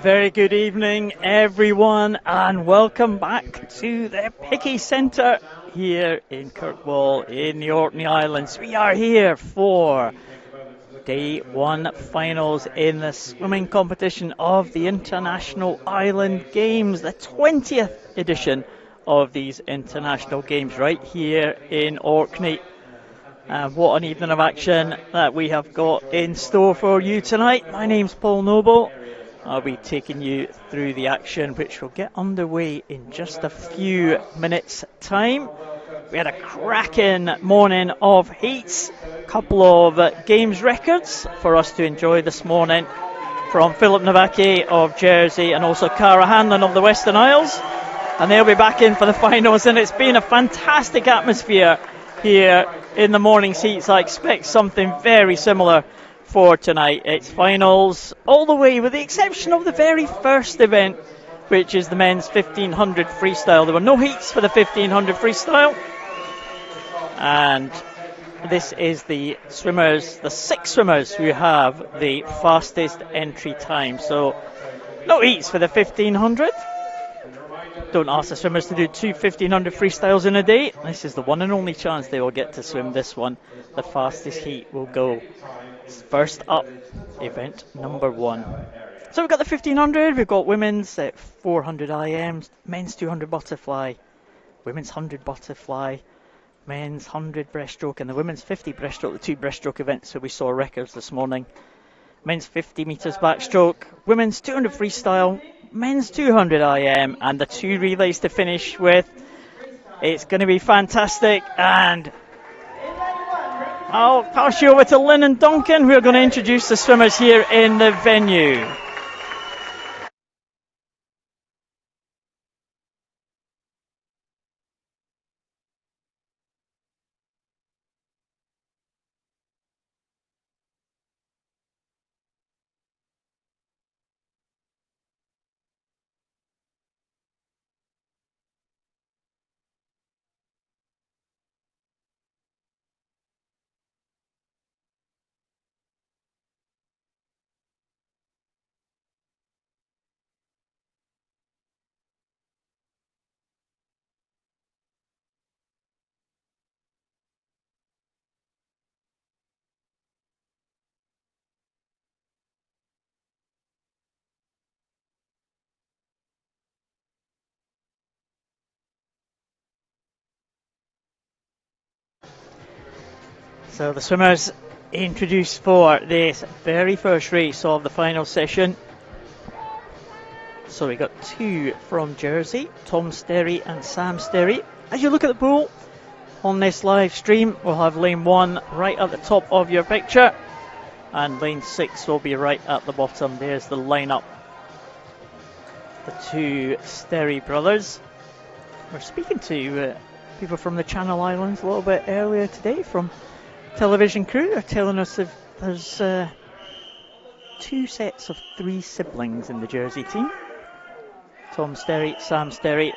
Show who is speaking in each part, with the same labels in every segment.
Speaker 1: Very good evening, everyone, and welcome back to the Picky Centre here in Kirkwall in the Orkney Islands. We are here for Day 1 finals in the swimming competition of the International Island Games, the 20th edition of these International Games right here in Orkney. What an evening of action that we have got in store for you tonight. My name's Paul Noble. I'll be taking you through the action, which will get underway in just a few minutes' time. We had a cracking morning of heats, a couple of games records for us to enjoy this morning from Philip Nowacki of Jersey and also Cara Hanlon of the Western Isles. And they'll be back in for the finals, and it's been a fantastic atmosphere here in the morning's heats. I expect something very similar for tonight. It's finals all the way, with the exception of the very first event, which is the men's 1500 freestyle. There were no heats for the 1500 freestyle, and this is the swimmers, the 6 swimmers who have the fastest entry time. So no heats for the 1500. Don't ask the swimmers to do 2 1500 freestyles in a day. This is the one and only chance they will get to swim this one. The fastest heat will go. First up, event number 1. So we've got the 1500, we've got women's at 400 IMs, men's 200 butterfly, women's 100 butterfly, men's 100 breaststroke, and the women's 50 breaststroke, the 2 breaststroke events, so we saw records this morning. Men's 50 metres backstroke, women's 200 freestyle, men's 200 IM, and the 2 relays to finish with. It's going to be fantastic, and I'll pass you over to Lynn and Duncan, who are going to introduce the swimmers here in the venue. So the swimmers introduced for this very first race of the final session. So we got 2 from Jersey, Tom Sterry and Sam Sterry. As you look at the pool on this live stream, we'll have lane 1 right at the top of your picture, and lane 6 will be right at the bottom. There's the lineup. The 2 Sterry brothers. We're speaking to people from the Channel Islands a little bit earlier today from television crew. Are telling us if there's 2 sets of 3 siblings in the Jersey team. Tom Sterry, Sam Sterry,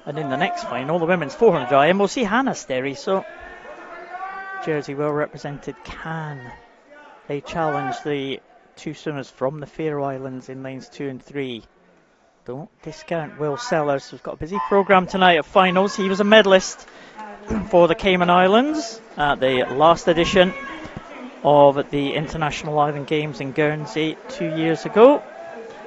Speaker 1: and in the next final, the women's 400 IM, we'll see Hannah Sterry. So Jersey well represented. Can they challenge the 2 swimmers from the Faroe Islands in lanes 2 and 3? Don't discount Will Sellers, who's got a busy programme tonight of finals. He was a medalist for the Cayman Islands at the last edition of the International Island Games in Guernsey 2 years ago.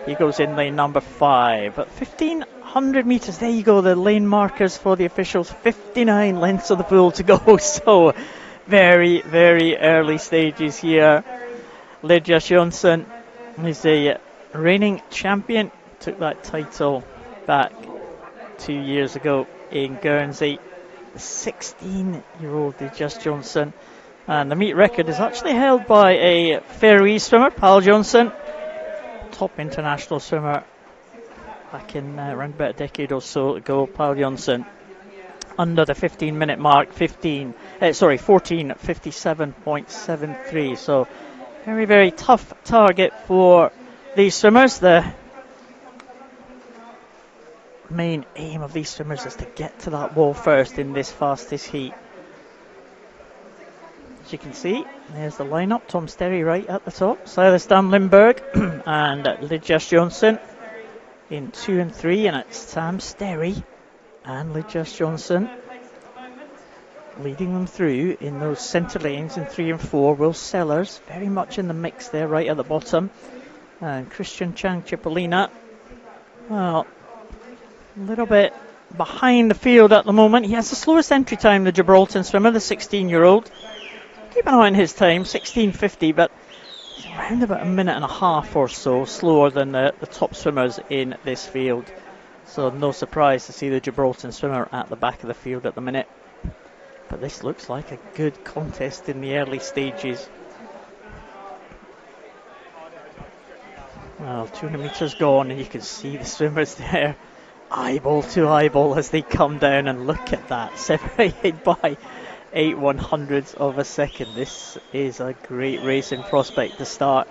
Speaker 1: He goes in lane number 5. At 1500 metres, there you go, the lane markers for the officials. 59 lengths of the pool to go, so very, very early stages here. Lydia Johnson is the reigning champion, took that title back 2 years ago in Guernsey. The 16-year-old Lydia Johnson, and the meet record is actually held by a Faroese swimmer, Pal Johnson, top international swimmer back in around about a decade or so ago. Pal Johnson under the 15-minute mark, 14:57.73. So very, very tough target for these swimmers. The main aim of these swimmers is to get to that wall first in this fastest heat. you can see. There's the lineup. Tom Sterry right at the top. Silas Dan Lindberg and Lidjas Johnson in 2 and 3. And it's Sam Sterry and Lidjas Johnson leading them through in those centre lanes in 3 and 4. Will Sellers very much in the mix there right at the bottom. And Christian Chang Cipollina, well, a little bit behind the field at the moment. He has the slowest entry time, the Gibraltar swimmer, the 16-year-old. Keep an eye on his time, 16:50, but he's around about a minute and a half or so slower than the top swimmers in this field. So no surprise to see the Gibraltar swimmer at the back of the field at the minute. But this looks like a good contest in the early stages. Well, 200 metres gone, and you can see the swimmers there, eyeball to eyeball as they come down, and look at that, separated by 8/100ths of a second. This is a great racing prospect to start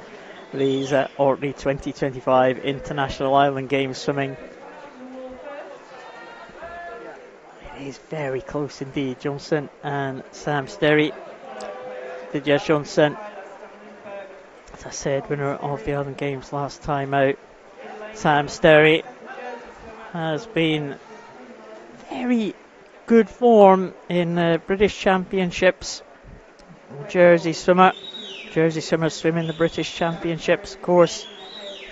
Speaker 1: these Orkney 2025 International Island Games swimming. It is very close indeed. Johnson and Sam Sterry. Lidjas Johnson, as I said, winner of the Island Games last time out. Sam Sterry has been very good form in British Championships. Jersey swimmer. Jersey swimmers swim in the British Championships, of course.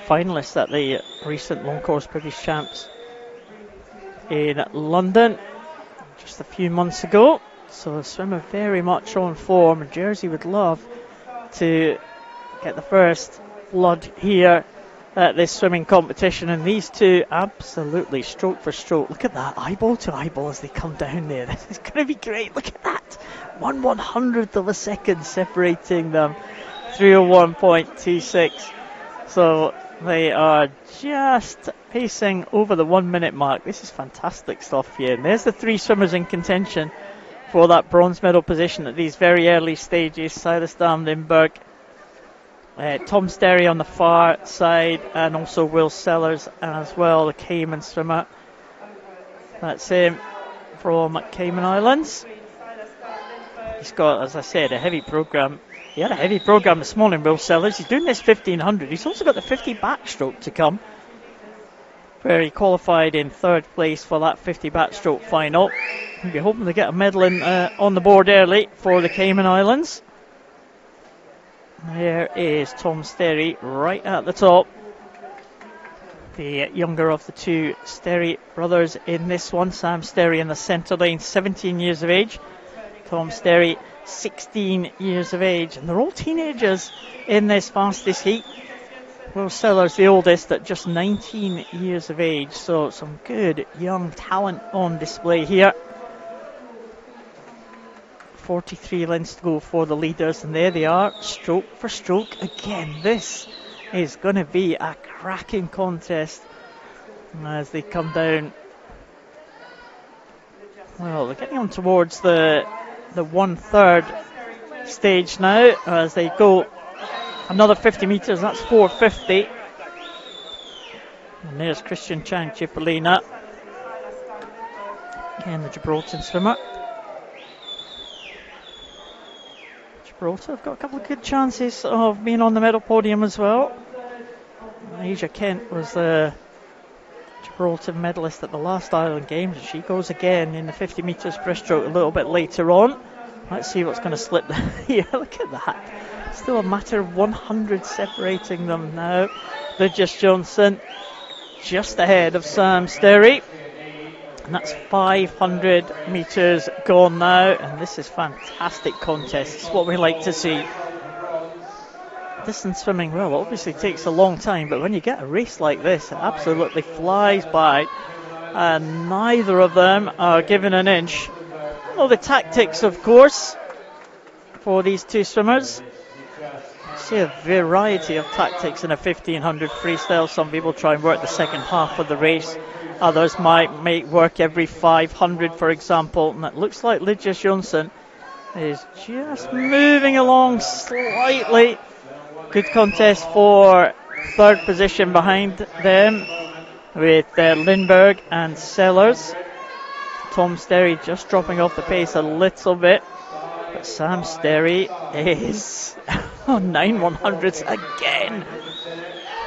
Speaker 1: Finalist at the recent long course British Champs in London just a few months ago. So a swimmer very much on form. Jersey would love to get the first blood here at this swimming competition, and these two absolutely stroke for stroke. Look at that, eyeball to eyeball as they come down there. This is going to be great. Look at that, 1/100th of a second separating them, 3:01.26. So they are just pacing over the 1 minute mark. This is fantastic stuff here. And there's the three swimmers in contention for that bronze medal position at these very early stages. Silas Dan Lindberg, Tom Sterry on the far side, and also Will Sellers as well, the Cayman swimmer. That's him from Cayman Islands. He's got, as I said, a heavy programme. He had a heavy programme this morning, Will Sellers. He's doing this 1500. He's also got the 50 backstroke to come, where he qualified in third place for that 50 backstroke final. He'll be hoping to get a medal in, on the board early for the Cayman Islands. There is Tom Sterry right at the top, the younger of the two Sterry brothers in this one. Sam Sterry in the centre lane, 17 years of age. Tom Sterry, 16 years of age. And they're all teenagers in this fastest heat. Will Sellers, the oldest, at just 19 years of age. So some good young talent on display here. 43 lengths to go for the leaders, and there they are, stroke for stroke again. This is going to be a cracking contest as they come down. Well, they're getting on towards the 1/3 stage now as they go another 50 metres. That's 4:50. And there's Christian Chang Cipollina, again the Gibraltar swimmer. Gibraltar have got a couple of good chances of being on the medal podium as well. Asia Kent was the Gibraltar medalist at the last Island Games, and she goes again in the 50 metres breaststroke a little bit later on. Let's see what's going to slip here. Look at that. Still a matter of 100 separating them now. Lidjas Johnson just ahead of Sam Sterry. And that's 500 metres gone now. And this is fantastic contest. It's what we like to see. Distance swimming, well, obviously takes a long time, but when you get a race like this, it absolutely flies by. And neither of them are given an inch. Well, the tactics, of course, for these two swimmers. See a variety of tactics in a 1500 freestyle. Some people try and work the second half of the race. Others might make work every 500, for example. And it looks like Lidjas Johnson is just moving along slightly. Good contest for third position behind them with Lindberg and Sellers. Tom Sterry just dropping off the pace a little bit. But Sam Sterry is on 9/100s again.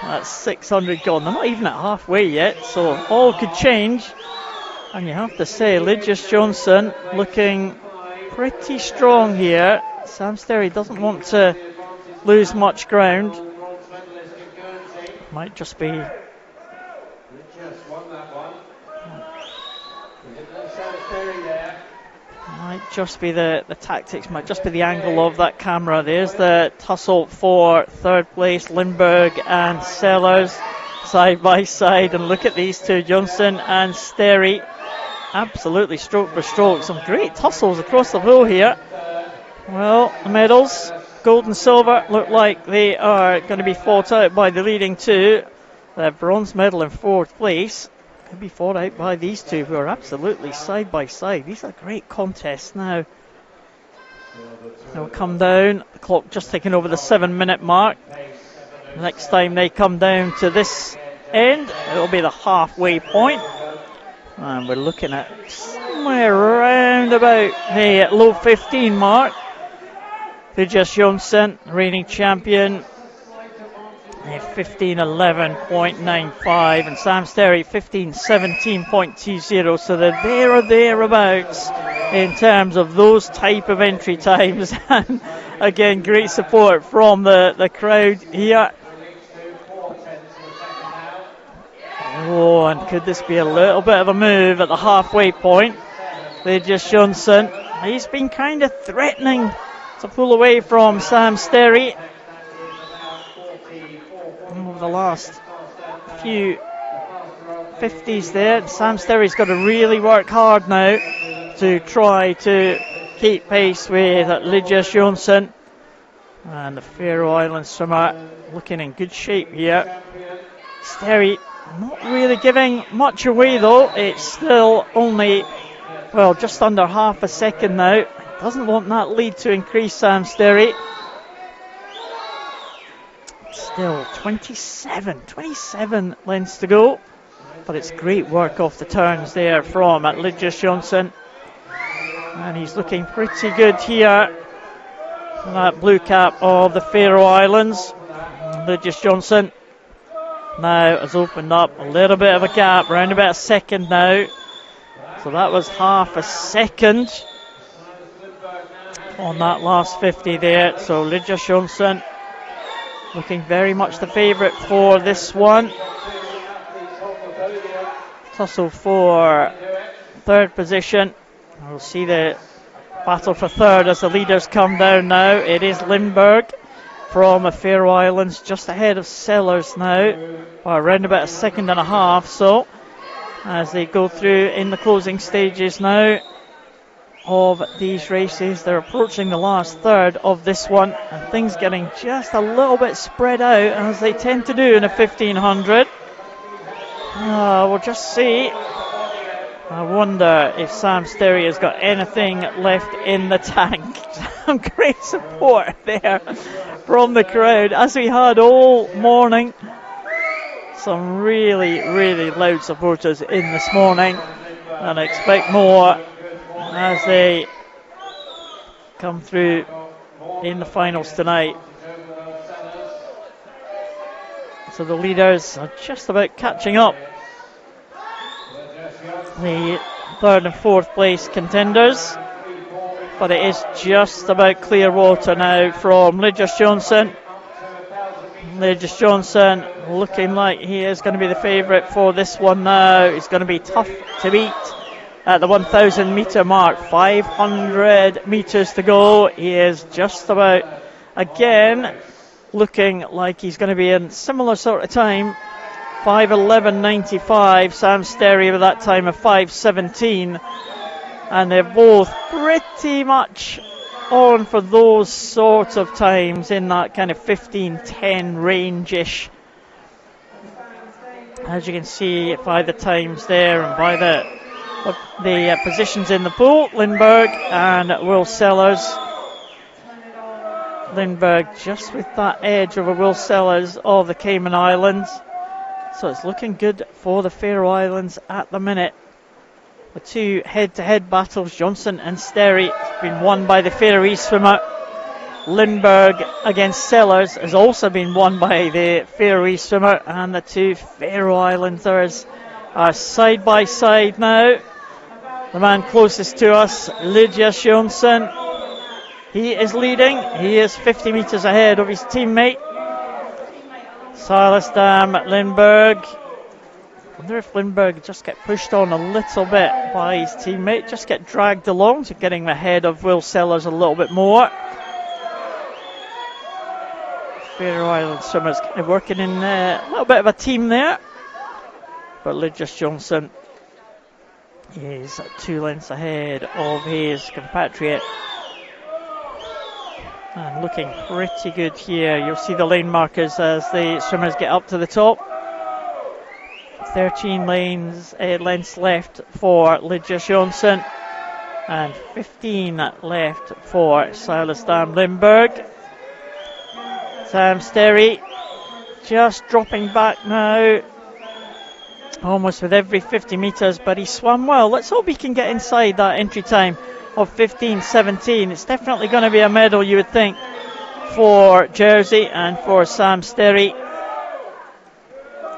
Speaker 1: That's 600 gone. They're not even at halfway yet, so all could change. And you have to say, Lydius Johnson looking pretty strong here. Sam Sterry doesn't want to lose much ground. Might just be the tactics, might just be the angle of that camera. There's the tussle for third place, Lindberg and Sellers side by side, and look at these two, Johnson and Sterry, absolutely stroke for stroke. Some great tussles across the pool here. Well, the medals, gold and silver, look like they are going to be fought out by the leading two. The bronze medal in fourth place could be fought out by these two, who are absolutely side by side. These are great contests now. They'll come down, the clock just taking over the 7-minute mark. Next time they come down to this end, it'll be the halfway point. And we're looking at somewhere around about the low 15 mark. Lydius Johnson, reigning champion, 15:11.95, and Sam Sterry 15:17.20. So they're there or thereabouts in terms of those type of entry times. And again, great support from the crowd here. Oh, and could this be a little bit of a move at the halfway point? Lydius Johnson, he's been kind of threatening to pull away from Sam Sterry over the last few 50s there. Sam Sterry's got to really work hard now to try to keep pace with Lydius Johnson. And the Faroe Islands swimmer looking in good shape here. Sterry not really giving much away though. It's still only, well, just under half a second now. Doesn't want that lead to increase, Sam Sterry. Still 27 lengths to go. But it's great work off the turns there from Lydius Johnson. And he's looking pretty good here. That blue cap of the Faroe Islands. Lydius Johnson now has opened up a little bit of a gap, around about a second now. So that was half a second on that last 50 there. So Lydius Johnson looking very much the favourite for this one. Tussle for third position. We'll see the battle for third as the leaders come down now. It is Lindberg from the Faroe Islands, just ahead of Sellers now, by around about a second and a half. So as they go through in the closing stages now of these races, they're approaching the last third of this one, and things getting just a little bit spread out, as they tend to do in a 1500. We'll just see. I wonder if Sam Sterry has got anything left in the tank. Some great support there from the crowd, as we had all morning. Some really, really loud supporters in this morning, and I expect more as they come through in the finals tonight. So the leaders are just about catching up. The third and fourth place contenders, but it is just about clear water now from Lydius Johnson. Lydius Johnson looking like he is going to be the favourite for this one now. It's going to be tough to beat at the 1,000 metre mark. 500 metres to go. He is just about, again, looking like he's going to be in similar sort of time. 5:11.95. Sam Sterry with that time of 5:17. And they're both pretty much on for those sorts of times in that kind of 15:10 range-ish. As you can see by the times there and by the positions in the pool, Lindberg and Will Sellers. Lindberg just with that edge over Will Sellers of the Cayman Islands. So it's looking good for the Faroe Islands at the minute. The two head-to-head battles, Johnson and Sterry, has been won by the Faroese swimmer. Lindberg against Sellers has also been won by the Faroese swimmer, and the two Faroe Islanders are side by side now. The man closest to us, Lydias Johnson, he is leading. He is 50 metres ahead of his teammate Silas Dam Lindberg. I wonder if Lindberg just get pushed on a little bit by his teammate, just get dragged along to getting ahead of Will Sellers a little bit more. Faroe Island swimmers kind of working in a little bit of a team there, but Lydias Johnson is 2 lengths ahead of his compatriot and looking pretty good here. You'll see the lane markers as the swimmers get up to the top. 13 lengths left for Lydias Johnson and 15 left for Silas Dam Lindberg. Sam Sterry just dropping back now, almost with every 50 metres, but he swam well. Let's hope he can get inside that entry time of 15:17. It's definitely going to be a medal, you would think, for Jersey and for Sam Sterry.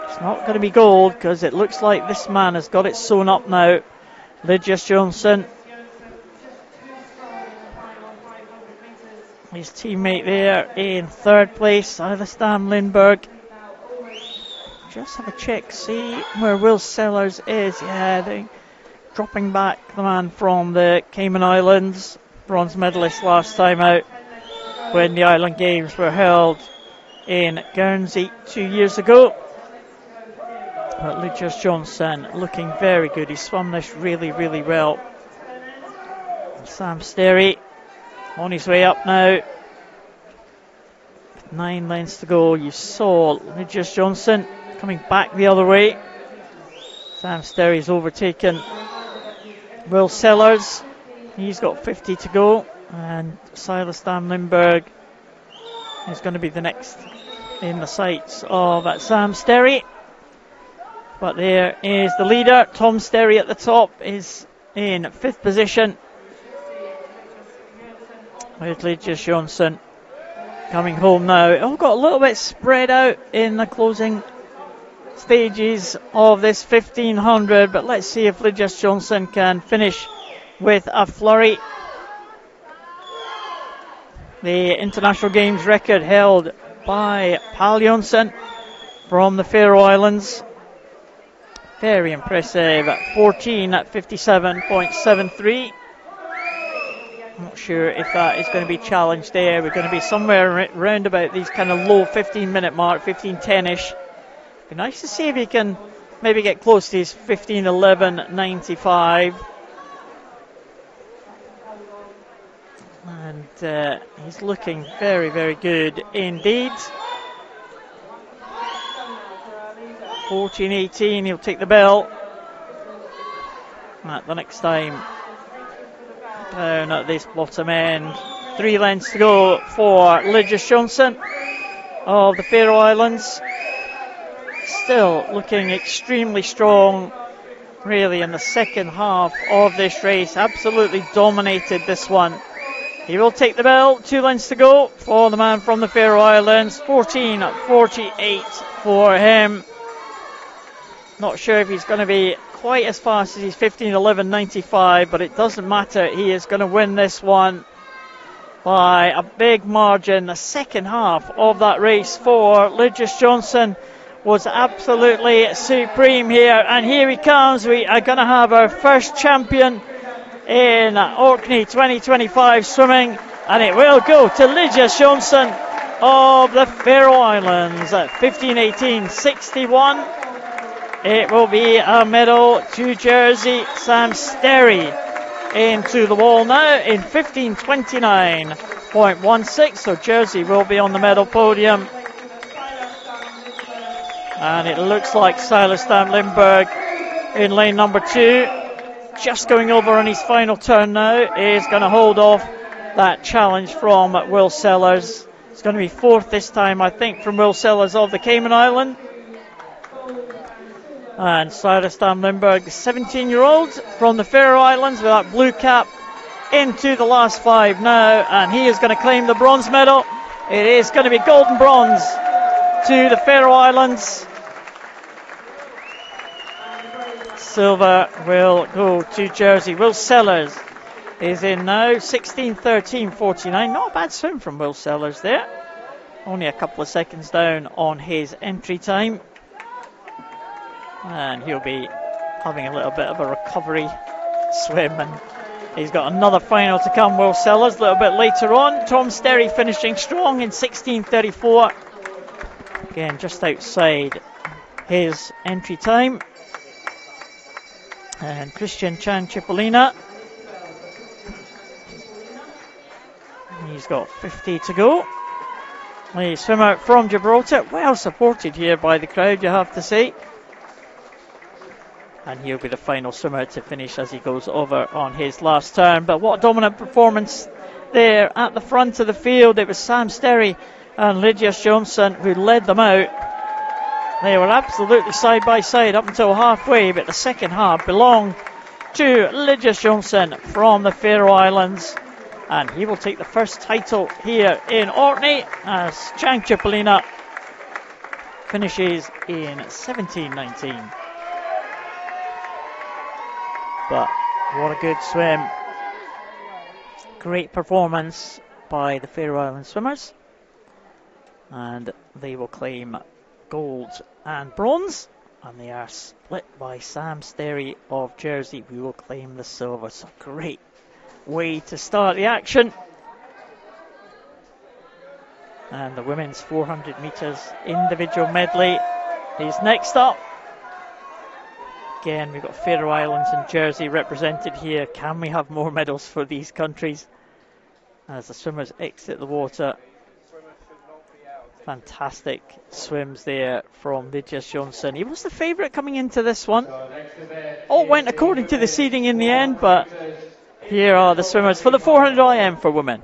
Speaker 1: It's not going to be gold because it looks like this man has got it sewn up now. Lydias Johnson, his teammate there in third place, Silas Dam Lindberg. Just have a check, see where Will Sellers is. Yeah, they dropping back, the man from the Cayman Islands, bronze medalist last time out when the Island Games were held in Guernsey 2 years ago. But Lydias Johnson looking very good. He swam this really, really well. Sam Sterry on his way up now. 9 lengths to go. You saw Lydias Johnson coming back the other way. Sam Sterry's overtaken Will Sellers. He's got 50 to go. And Silas Dam Lindberg is going to be the next in the sights of Sam Sterry. But there is the leader. Tom Sterry at the top is in 5th position, with Lydias Johnson coming home now. It all got a little bit spread out in the closing stages of this 1500, but let's see if Lydias Johnson can finish with a flurry. The International Games record held by Pal Jonsson from the Faroe Islands. Very impressive, 14:57.73. I'm not sure if that is going to be challenged there. We're going to be somewhere around about these kind of low 15-minute mark, 15:10-ish. Be nice to see if he can maybe get close to his 15:11.95. And he's looking very, very good indeed. 14:18, he'll take the bell at the next time down at this bottom end. 3 lengths to go for Lydias Johnson of the Faroe Islands. Still looking extremely strong, really, in the second half of this race. Absolutely dominated this one. He will take the bell. 2 lengths to go for the man from the Faroe Islands. 14:48 for him. Not sure if he's going to be quite as fast as his 15:11.95, but it doesn't matter. He is going to win this one by a big margin. The second half of that race for Lydias Johnson was absolutely supreme here. And here he comes. We are going to have our first champion in Orkney 2025 swimming, and it will go to Lydias Johnson of the Faroe Islands at 15:18.61. It will be a medal to Jersey. Sam Sterry into the wall now in 15:29.16. So Jersey will be on the medal podium. And it looks like Silas Dam Lindberg in lane number 2, just going over on his final turn now, is going to hold off that challenge from Will Sellers. It's going to be 4th this time, I think, from Will Sellers of the Cayman Island. And Sarah Stam-Lindberg, the 17-year-old from the Faroe Islands with that blue cap, into the last 5 now, and he is going to claim the bronze medal. It is going to be gold and bronze to the Faroe Islands. Silver will go to Jersey. Will Sellers is in now, 16:13.49. Not a bad swim from Will Sellers there. Only a couple of seconds down on his entry time. And he'll be having a little bit of a recovery swim, and he's got another final to come, Will Sellers, a little bit later on. Tom Sterry finishing strong in 16:34. Again, just outside his entry time. And Christian Chan Cipollina, he's got 50 to go. The swimmer from Gibraltar, well supported here by the crowd, you have to say. And he'll be the final swimmer to finish as he goes over on his last turn. But what a dominant performance there at the front of the field. It was Sam Sterry and Lydia Johnson who led them out. They were absolutely side by side up until halfway, but the second half belonged to Lydia Johnson from the Faroe Islands. And he will take the first title here in Orkney as Chan Cipollina finishes in 17:19. But what a good swim. Great performance by the Faroe Island swimmers. And they will claim gold and bronze. And they are split by Sam Sterry of Jersey, who will claim the silver. So great way to start the action. And the women's 400 metres individual medley is next up. Again, we've got Faroe Islands and Jersey represented here. Can we have more medals for these countries as the swimmers exit the water? Fantastic swims there from Lydia Johnson. He was the favourite coming into this one. All went according to the seeding in the end, but here are the swimmers for the 400 IM for women.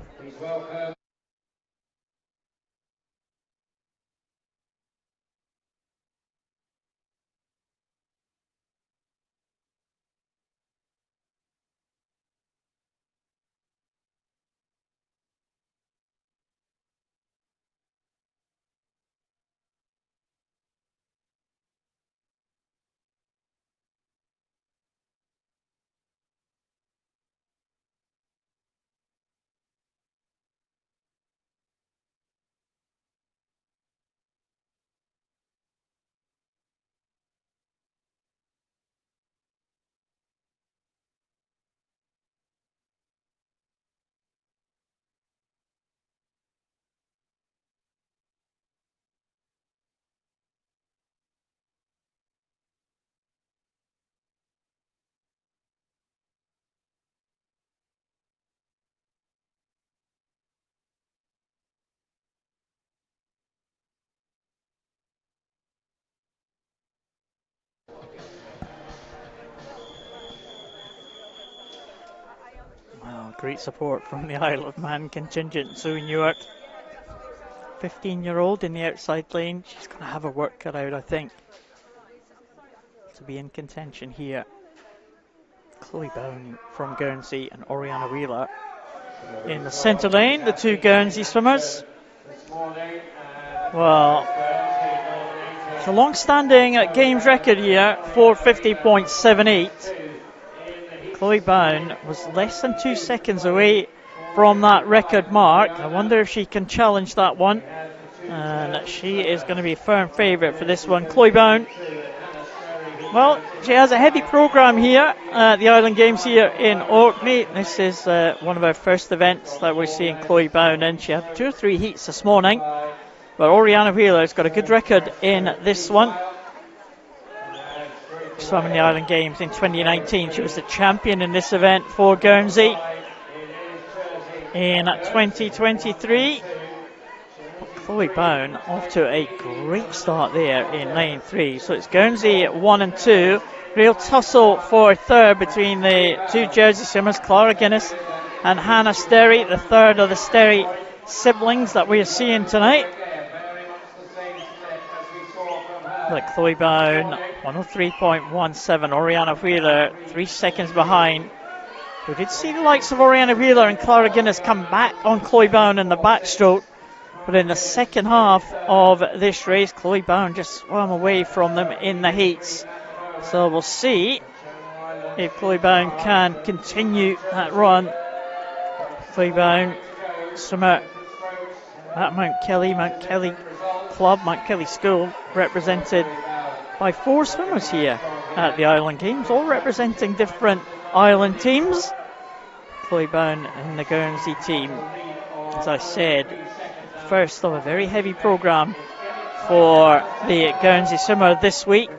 Speaker 1: Wow, great support from the Isle of Man contingent. Zoe Newart, 15-year-old in the outside lane. She's going to have her work cut out, I think, to be in contention here. Chloe Bown from Guernsey and Oriana Wheeler in the centre lane, the two Guernsey swimmers. Well, it's a long-standing Games record here, 450.78. Chloe Bown was less than 2 seconds away from that record mark. I wonder if she can challenge that one. And she is going to be firm favourite for this one. Chloe Bown, well, she has a heavy programme here at the Island Games here in Orkney. This is one of our first events that we're seeing Chloe Bown in. She had 2 or 3 heats this morning. But Oriana Wheeler's got a good record in this one. Swam in the Island Games in 2019. She was the champion in this event for Guernsey in 2023. Chloe Bown off to a great start there in lane 3. So it's Guernsey 1 and 2. Real tussle for third between the two Jersey swimmers, Clara Guinness and Hannah Sterry, the third of the Sterry siblings that we are seeing tonight. Look, Chloe Bown 103.17. Oriana Wheeler 3 seconds behind. We did see the likes of Oriana Wheeler and Clara Guinness come back on Chloe Bowen in the backstroke, but in the second half of this race, Chloe Bowen just swam away from them in the heats. So we'll see if Chloe Bowen can continue that run. Chloe Bowen, swimmer at Mount Kelly Club, Mount Kelly School, represented by 4 swimmers here at the Island Games, all representing different island teams. Chloe Bowen and the Guernsey team, as I said, first of a very heavy programme for the Guernsey swimmer this week.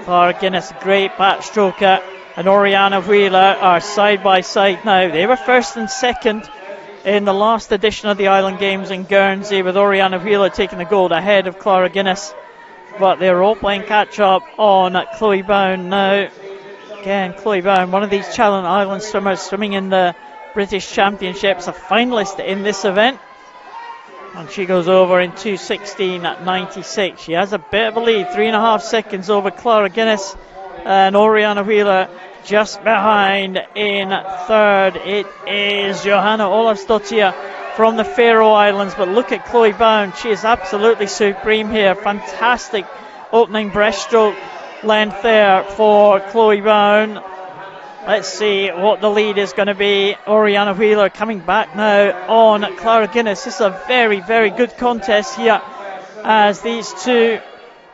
Speaker 1: Clara Guinness, great backstroker, and Oriana Wheeler are side by side now. They were first and second in the last edition of the Island Games in Guernsey, with Oriana Wheeler taking the gold ahead of Clara Guinness. But they're all playing catch up on Chloe Bowen now. Again, Chloe Bowen, one of these Channel Island swimmers swimming in the British Championships, a finalist in this event. And she goes over in 2:16.96. She has a bit of a lead, 3.5 seconds over Clara Guinness. And Oriana Wheeler just behind in third. It is Johanna Olafsdottir from the Faroe Islands. But look at Chloe Bowen. She is absolutely supreme here. Fantastic opening breaststroke length there for Chloe Bowen. Let's see what the lead is going to be. Oriana Wheeler coming back now on Clara Guinness. This is a very, very good contest here as these two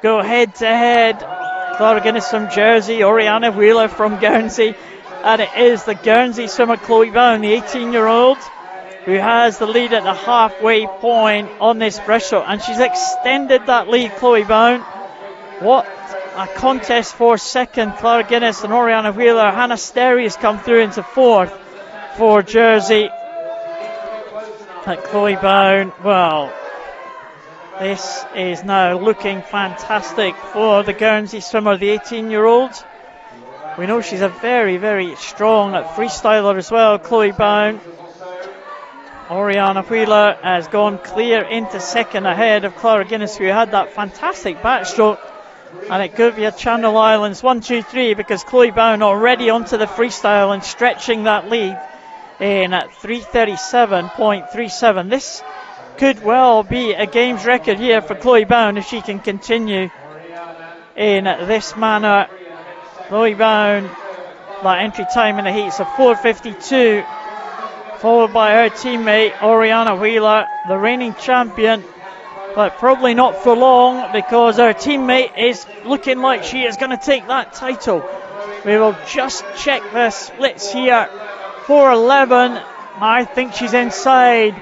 Speaker 1: go head to head. Clara Guinness from Jersey, Oriana Wheeler from Guernsey. And it is the Guernsey swimmer Chloe Bowen, the 18-year-old, who has the lead at the halfway point on this breaststroke. And she's extended that lead, Chloe Bowen. What a contest for second. Clara Guinness and Oriana Wheeler. Hannah Sterry has come through into fourth for Jersey. And Chloe Bowen, well, this is now looking fantastic for the Guernsey swimmer, the 18-year-old. We know she's a very, very strong freestyler as well, Chloe Bowen. Oriana Wheeler has gone clear into second ahead of Clara Guinness, who had that fantastic backstroke. And it could be a Channel Islands 1, 2, 3, because Chloe Bowen already onto the freestyle and stretching that lead in at 3:37.37. This could well be a games record here for Chloe Bowen if she can continue in this manner. Chloe Bowen, that entry time in the heats of 4:52, followed by her teammate Oriana Wheeler, the reigning champion, but probably not for long, because her teammate is looking like she is going to take that title. We will just check the splits here. 4:11, I think she's inside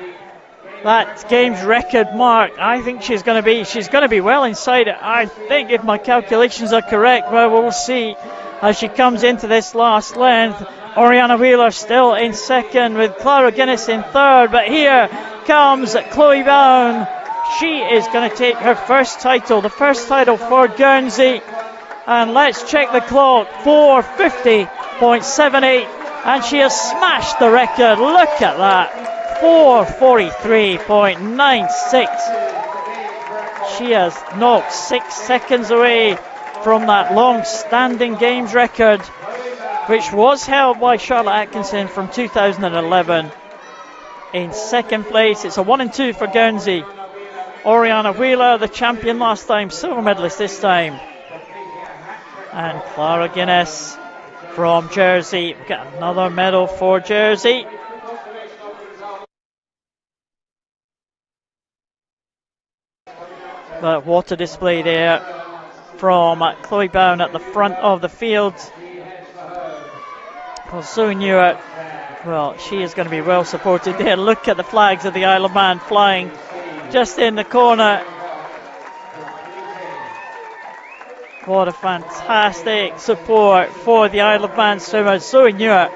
Speaker 1: that game's record mark. I think she's going to be well inside it, I think, if my calculations are correct. Well, we'll see as she comes into this last length. Oriana Wheeler still in second, with Clara Guinness in third, but here comes Chloe Bowen. She is going to take her first title, the first title for Guernsey. And let's check the clock, 4:50.78, and she has smashed the record. Look at that, 4:43.96. She has knocked 6 seconds away from that long-standing games record, which was held by Charlotte Atkinson from 2011. In second place, it's a 1 and 2 for Guernsey. Oriana Wheeler, the champion last time, silver medalist this time. And Clara Guinness from Jersey. We've got another medal for Jersey. But what a display there from Chloe Bowen at the front of the field. Well, Zoe Newart, well, she is going to be well supported there. Look at the flags of the Isle of Man flying just in the corner. What a fantastic support for the Isle of Man swimmers. Zoe Newart,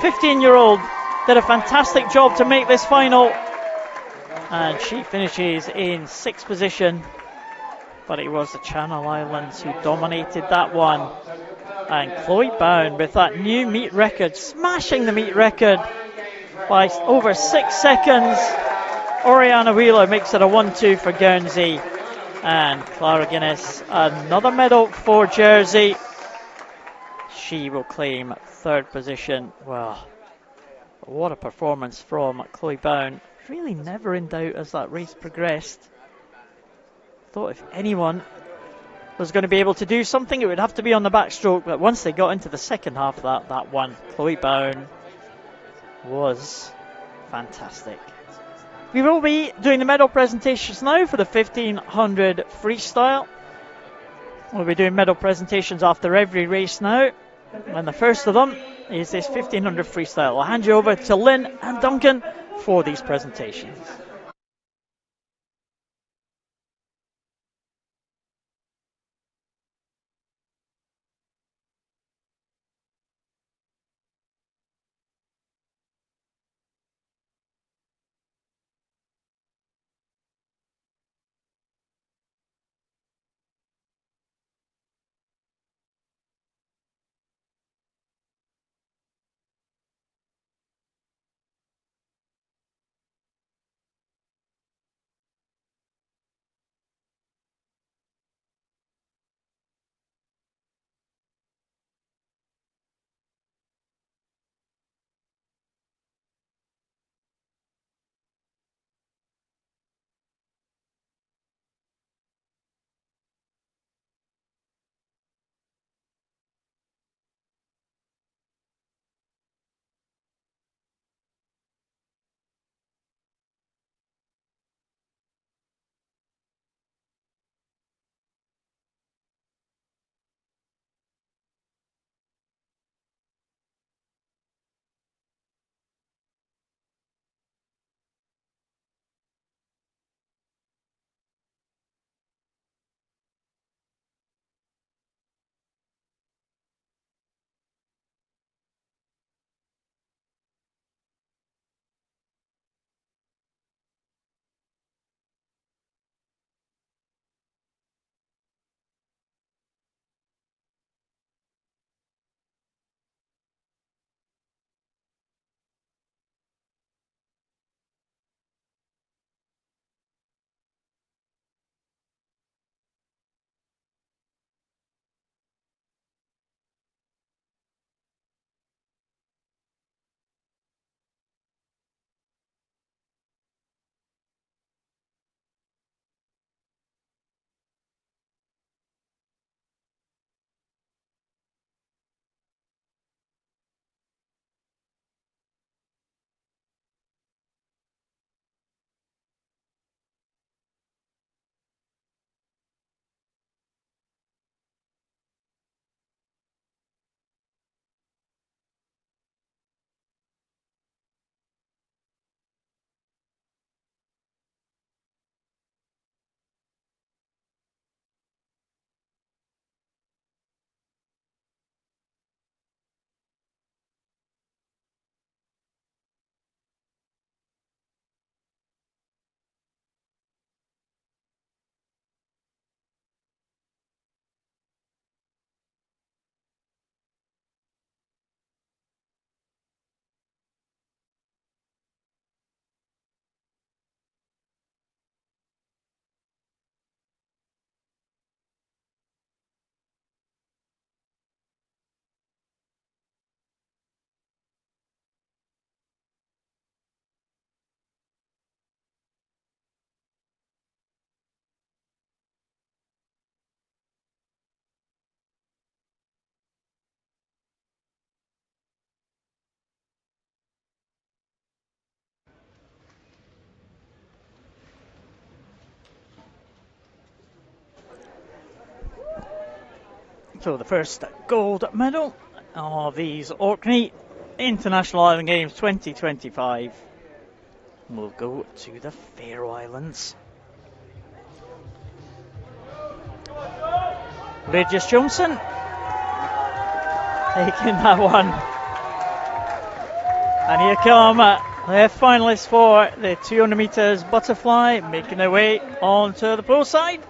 Speaker 1: 15-year-old, did a fantastic job to make this final. And she finishes in 6th position. But it was the Channel Islands who dominated that one. And Chloe Bowen with that new meet record, smashing the meet record by over 6 seconds. Oriana Wheeler makes it a 1-2 for Guernsey. And Clara Guinness, another medal for Jersey. She will claim third position. Well, what a performance from Chloe Bown. Really never in doubt as that race progressed. Thought if anyone was going to be able to do something, it would have to be on the backstroke. But once they got into the second half, that one, Chloe Bown was fantastic. We will be doing the medal presentations now for the 1500 freestyle. We'll be doing medal presentations after every race now. And the first of them is this 1500 freestyle. I'll hand you over to Lynn and Duncan for these presentations. So the first gold medal of these Orkney International Island Games 2025 will go to the Faroe Islands. Regis Johnson taking that one. And here come the finalists for the 200 metres butterfly, making their way onto the pool side.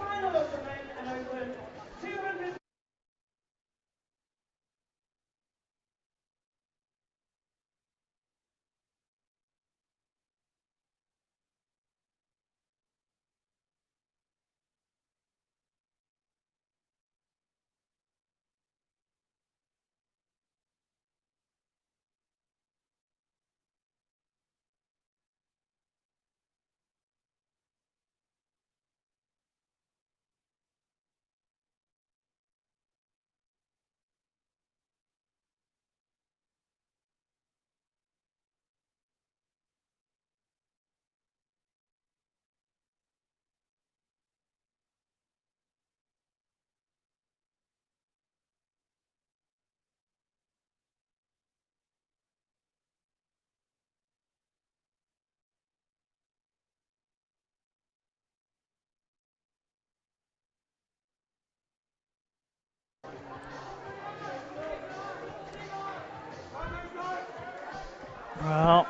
Speaker 1: Well,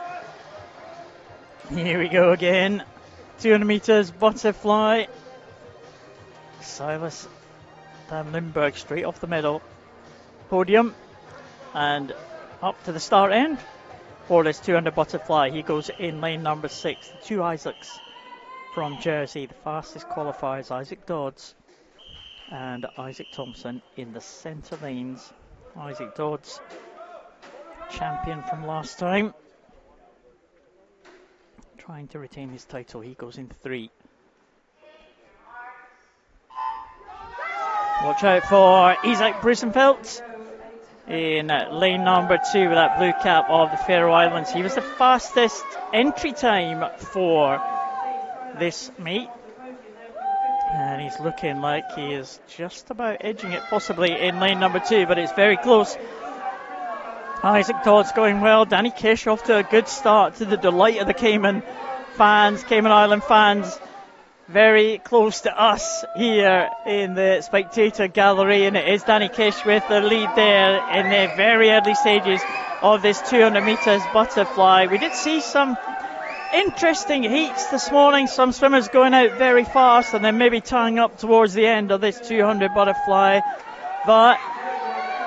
Speaker 1: here we go again. 200 meters butterfly. Silas Van Limburg straight off the middle podium and up to the start end for this 200 butterfly. He goes in lane number 6. The two Isaacs from Jersey. The fastest qualifiers, Isaac Dodds and Isaac Thompson in the centre lanes. Isaac Dodds, champion from last time, trying to retain his title. He goes in 3. Watch out for Isaac Brusenfeld in lane number 2 with that blue cap of the Faroe Islands. He was the fastest entry time for this meet, and he's looking like he is just about edging it, possibly in lane number 2, but it's very close. Isaac Dodds going well. Danny Kish off to a good start, to the delight of the Cayman Island fans. Very close to us here in the spectator gallery, and it is Danny Kish with the lead there in the very early stages of this 200 metres butterfly. We did see some interesting heats this morning, some swimmers going out very fast and then maybe tying up towards the end of this 200 butterfly, but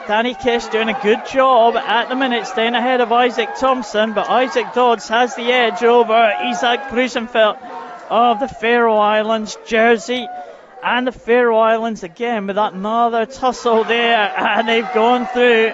Speaker 1: Danny Kish doing a good job at the minute, staying ahead of Isaac Thompson, but Isaac Dodds has the edge over Isaac Brusenfeld of the Faroe Islands, Jersey, and the Faroe Islands again with that another tussle there, and they've gone through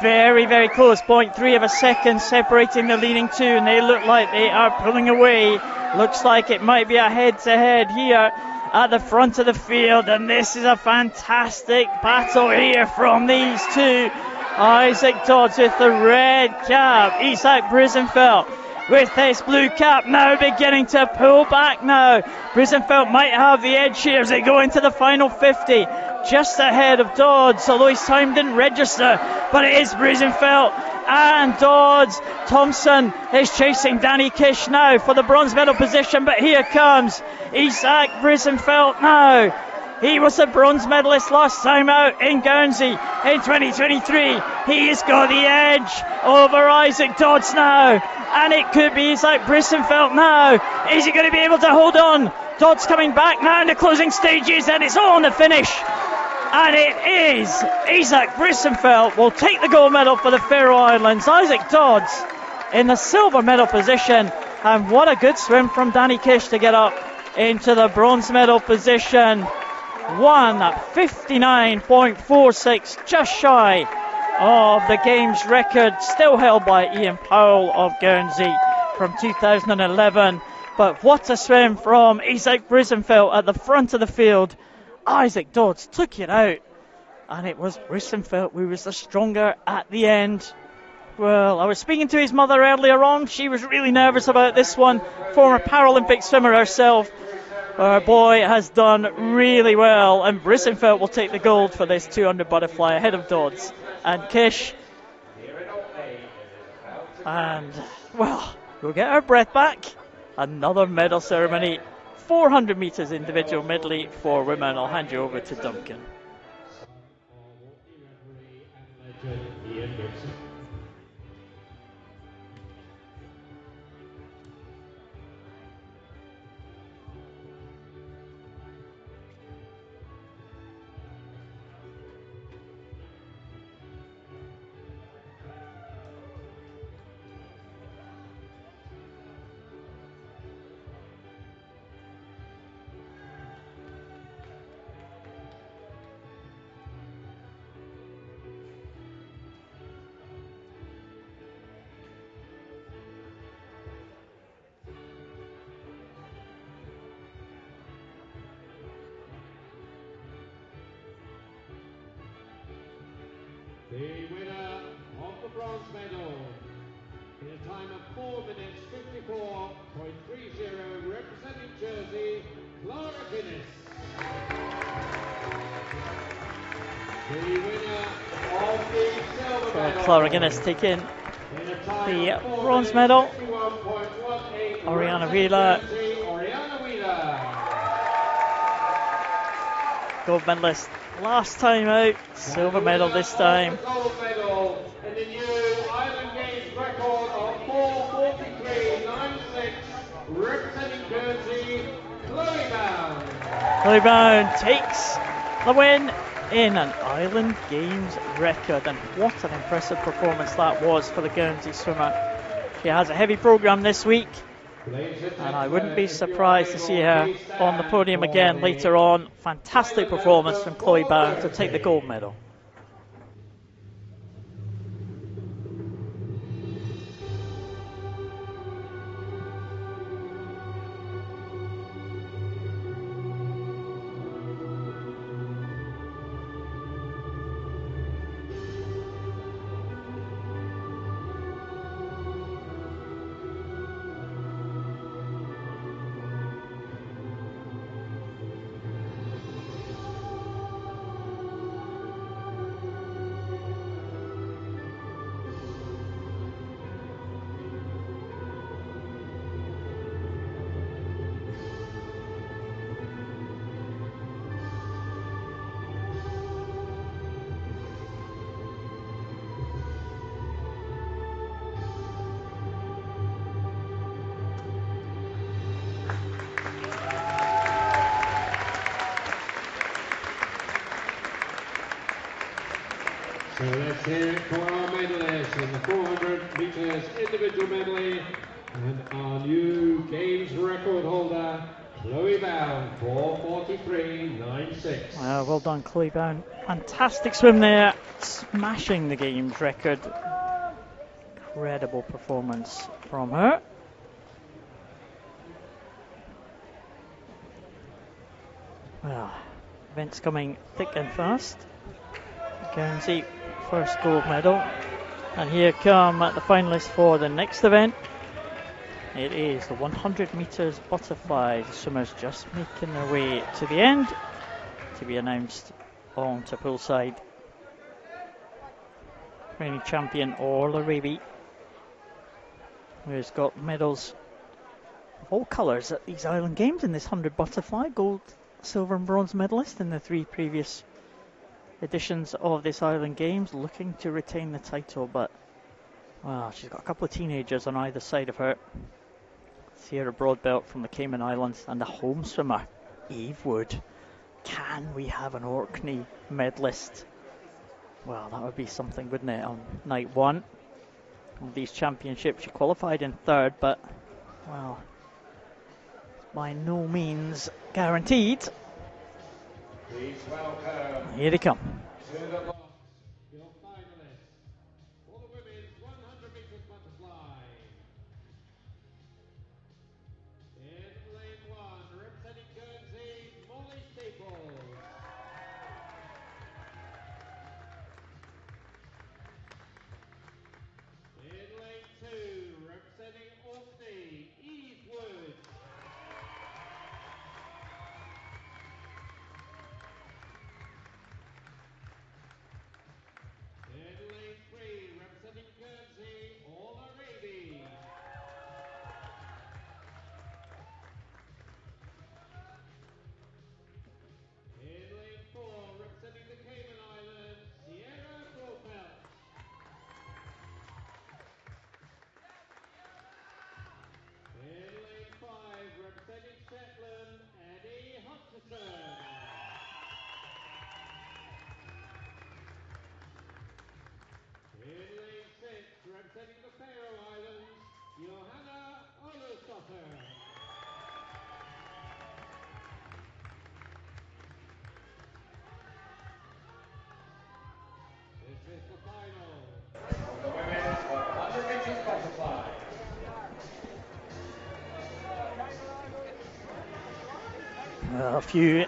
Speaker 1: very, very close. 0.3 of a second separating the leading two, and they look like they are pulling away. Looks like it might be a head-to-head here at the front of the field, and this is a fantastic battle here from these two. Isaac Dodds with the red cap, Isaac Brusenfeld with his blue cap now beginning to pull back now. Brusenfeld might have the edge here as they go into the final 50, just ahead of Dodds, although his time didn't register, but it is Brusenfeld and Dodds. Thompson is chasing Danny Kish now for the bronze medal position, but here comes Isaac Brusenfeld now. He was a bronze medalist last time out in Guernsey in 2023. He's got the edge over Isaac Dodds now, and it could be Isaac Brusenfeld now. Is he going to be able to hold on? Dodds coming back now in the closing stages, and it's all on the finish. And it is Isaac Brusenfeld will take the gold medal for the Faroe Islands. Isaac Dodds in the silver medal position, and what a good swim from Danny Kish to get up into the bronze medal position. 1:59.46, just shy of the games record, still held by Ian Powell of Guernsey from 2011. But what a swim from Isaac Brusenfeld at the front of the field. Isaac Dodds took it out, and it was Brusenfeld who was the stronger at the end. Well, I was speaking to his mother earlier on. She was really nervous about this one. Former Paralympic swimmer herself. Our boy has done really well, and Brusenfeld will take the gold for this 200 butterfly ahead of Dodds and Kish. And, well, we'll get our breath back. Another medal ceremony. 400 metres individual medley for women. I'll hand you over to Duncan.
Speaker 2: The winner of the bronze medal in a time of 4 minutes 54.30, representing Jersey, Clara Guinness. The winner of the silver medal.
Speaker 1: Clara Guinness taking the bronze medal. Oriana Wheeler, gold medalist last time out, silver medal this time.
Speaker 2: Gold medal in the new Island Games record of 4
Speaker 1: Clearbound takes the win in an Island Games record, and what an impressive performance that was for the Guernsey swimmer. She has a heavy programme this week, and I wouldn't be surprised to see her on the podium again later on. Fantastic performance from Chloe Bound to take the gold medal.
Speaker 2: So let's hear it for our medalists in the 400 metres individual medley, and our new Games record holder, Chloe Bound, 4:43.96.
Speaker 1: Well done, Chloe Bound. Fantastic swim there, smashing the Games record. Incredible performance from her. Well, events coming thick and fast. Guernsey, first gold medal. And here come the finalists for the next event. It is the 100 metres butterfly. The swimmers just making their way to the end, to be announced on to poolside. Reigning champion Orla Raby, who's got medals of all colours at these Island Games in this 100 butterfly. Gold, silver and bronze medalist in the 3 previous editions of this Island Games, looking to retain the title, but well, she's got a couple of teenagers on either side of her. Sierra Broadbelt from the Cayman Islands, and the home swimmer, Eve Wood. Can we have an Orkney medalist? Well, that would be something, wouldn't it, on night one of these championships. She qualified in 3rd, but well, by no means guaranteed.
Speaker 2: Please welcome
Speaker 1: Here they come.
Speaker 2: to the box your finalists for the women's 100 metres butterfly. In lane 1, representing Guernsey, Molly Staples. In lane 2, representing Orkney, Eve Wood. In lane 3, representing Guernsey, Orla Raby. In lane 4, representing the Cayman Islands, Sierra Broadbelt. In lane 5, representing Shetland, Eddie Hutchison. In lane 6, representing the Faroe Islands, Johanna Olusdotter. This is the final of the women's 100 metres butterfly.
Speaker 1: A few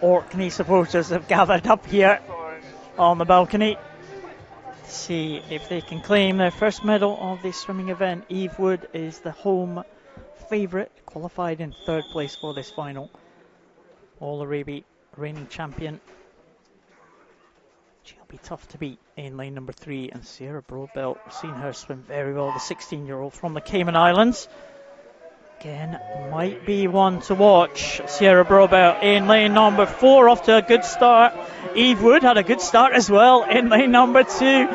Speaker 1: Orkney supporters have gathered up here on the balcony to see if they can claim their first medal of this swimming event. Eve Wood is the home favourite, qualified in 3rd place for this final. Orla Raby, reigning champion. She'll be tough to beat in lane number 3, and Sierra Broadbelt, we've seen her swim very well, the 16-year-old from the Cayman Islands. Again, might be one to watch. Sierra Broadbelt in lane number 4, off to a good start. Eve Wood had a good start as well in lane number 2.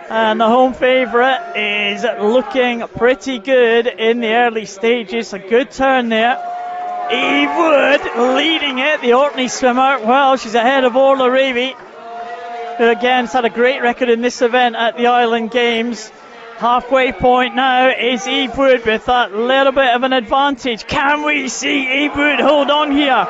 Speaker 1: And the home favourite is looking pretty good in the early stages. A good turn there. Eve Wood leading it, the Orkney swimmer. Well, she's ahead of Orla Ravy, who again has had a great record in this event at the Island Games. Halfway point now is Eve Wood with that little bit of an advantage. Can we see Eve Wood hold on here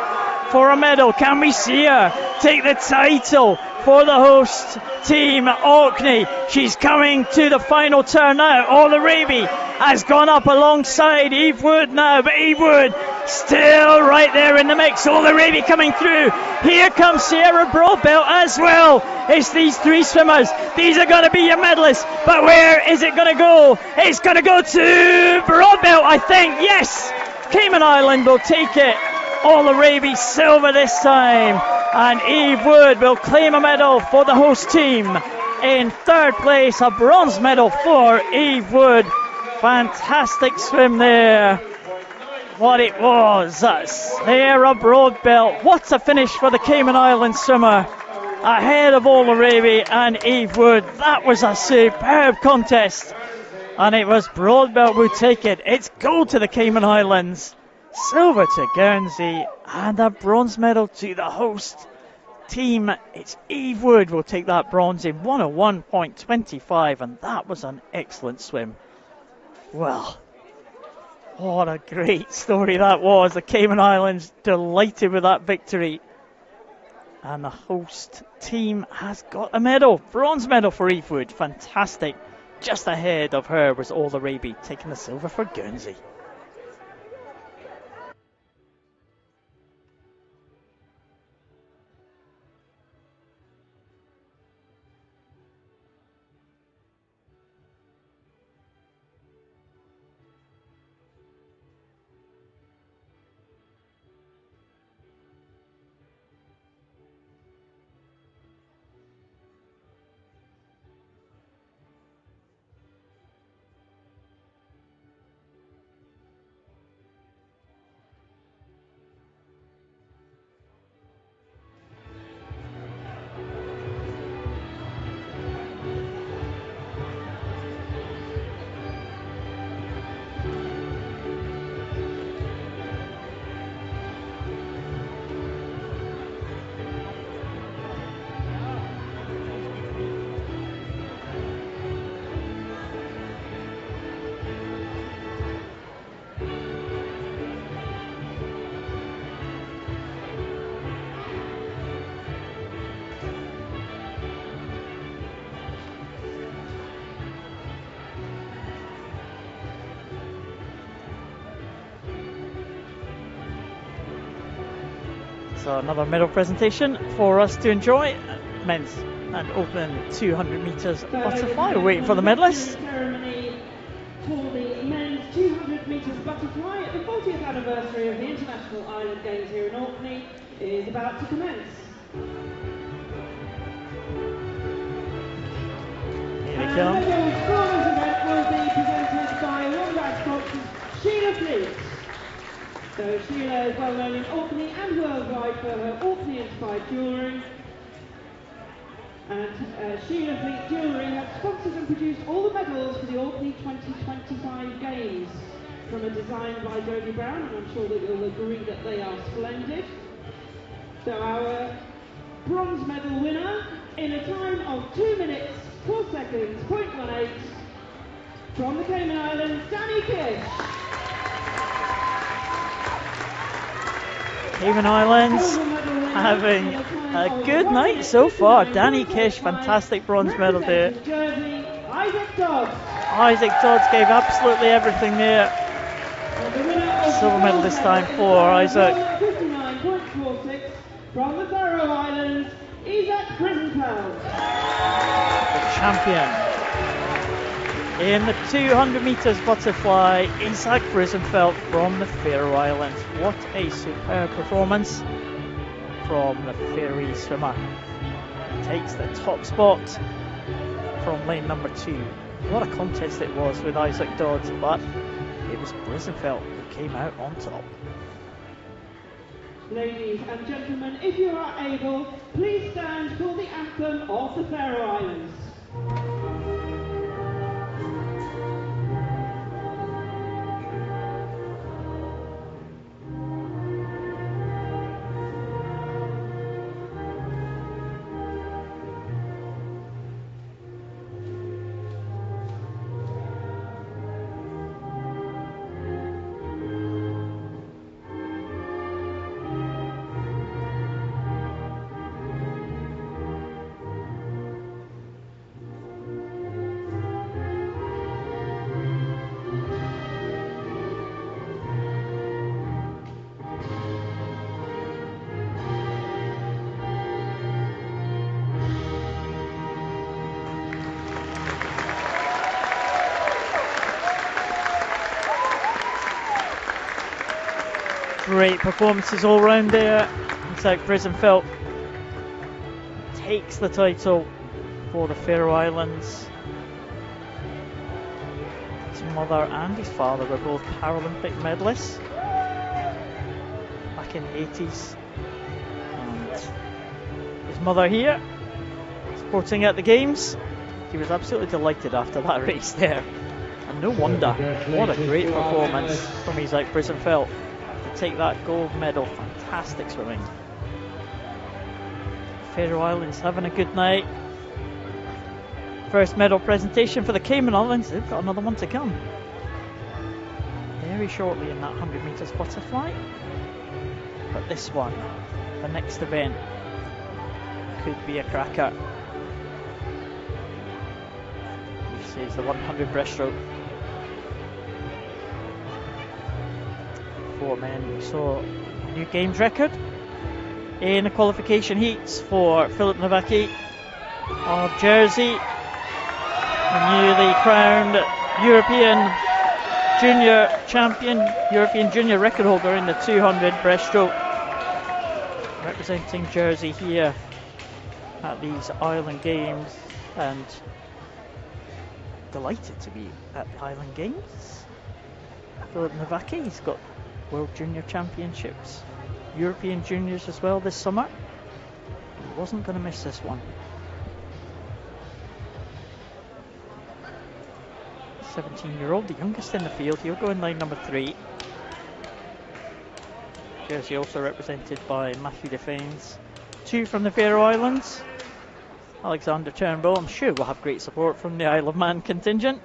Speaker 1: for a medal? Can we see her take the title for the host team, Orkney? She's coming to the final turn now. Orla Ravy has gone up alongside Eve Wood now, but Eve Wood still right there in the mix. Orla Ravy coming through. Here comes Sierra Broadbelt as well. It's these three swimmers. These are going to be your medalists, but where is it going to go? It's going to go to Broadbelt, I think. Yes, Cayman Island will take it. Orla Ravy silver this time, and Eve Wood will claim a medal for the host team. In third place, a bronze medal for Eve Wood. Fantastic swim there. What it was, Sarah Broadbelt. What a finish for the Cayman Islands swimmer. Ahead of Orla Ravy and Eve Wood. That was a superb contest. And it was Broadbelt who take it. It's gold to the Cayman Islands, silver to Guernsey, and a bronze medal to the host team. It's Eve Wood will take that bronze in 101.25, and that was an excellent swim. Well, what a great story that was. The Cayman Islands delighted with that victory. And the host team has got a medal, bronze medal for Eve Wood. Fantastic. Just ahead of her was Orla Ravy taking the silver for Guernsey. So another medal presentation for us to enjoy. Men's and open 200 metres butterfly. We're waiting for the medalists.
Speaker 3: Ceremony for the men's 200 metres butterfly at the 40th anniversary of the International Island Games here in Orkney is about to commence.
Speaker 1: Here they come.
Speaker 3: The medals for this event will be presented by Wombat Sculptors Sheila Fleet. So Sheila is well known in Orkney and worldwide for her Orkney-inspired jewellery. And Sheila Fleet Jewellery has sponsored and produced all the medals for the Orkney 2025 Games, from a design by Jodie Brown, and I'm sure that you'll agree that they are splendid. So our bronze medal winner, in a time of 2 minutes, 4 seconds, 0.18, from the Cayman Islands, Danny Kish.
Speaker 1: Cayman Islands having a good night so far. Danny Kish, fantastic bronze medal there. Isaac Dodds gave absolutely everything there. Silver medal this time for Isaac.
Speaker 3: 59.46 from the Faroe Islands, Isaac Grisenfeld.
Speaker 1: The champion. In the 200 metres butterfly, Isaac Grisenfeld from the Faroe Islands. What a superb performance from the Faroe swimmer. Takes the top spot from lane number 2. What a contest it was with Isaac Dodds, but it was Grisenfeld who came out on top.
Speaker 3: Ladies and gentlemen, if you are able, please stand for the anthem of the Faroe Islands.
Speaker 1: Great performances all round there. Inside Brisenfeld takes the title for the Faroe Islands. His mother and his father were both Paralympic medalists back in the 80s. And his mother here, sporting at the games. He was absolutely delighted after that race there. And no wonder, what a great performance from Isaac Brisenfeld to take that gold medal. Fantastic swimming. Faroe Islands having a good night. First medal presentation for the Cayman Islands. They've got another one to come very shortly in that 100 metres butterfly. But this one, the next event, could be a cracker. This is the 100 breaststroke. 4 men. We saw a new games record in the qualification heats for Filip Nowacki of Jersey, the newly crowned European Junior Champion, European Junior record holder in the 200 breaststroke, representing Jersey here at these Island Games, and delighted to be at the Island Games. Filip Nowacki, he's got World Junior Championships, European Juniors as well this summer. He wasn't going to miss this one. 17-year-old, the youngest in the field. He'll go in line number 3. Jersey also represented by Matthew Defanes. 2 from the Faroe Islands. Alexander Turnbull, I'm sure will have great support from the Isle of Man contingent.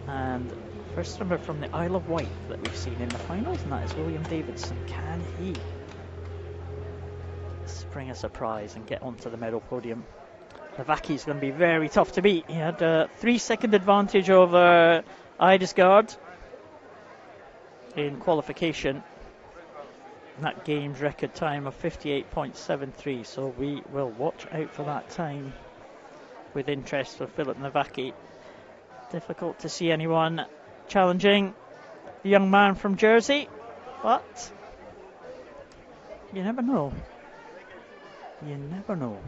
Speaker 1: And first swimmer from the Isle of Wight that we've seen in the finals, and that is William Davidson. Can he spring a surprise and get onto the medal podium? Nowacki is going to be very tough to beat. He had a 3-second advantage over Eidesgaard in qualification. And that game's record time of 58.73, so we will watch out for that time with interest for Filip Nowacki. Difficult to see anyone challenging the young man from Jersey, but you never know. You never know.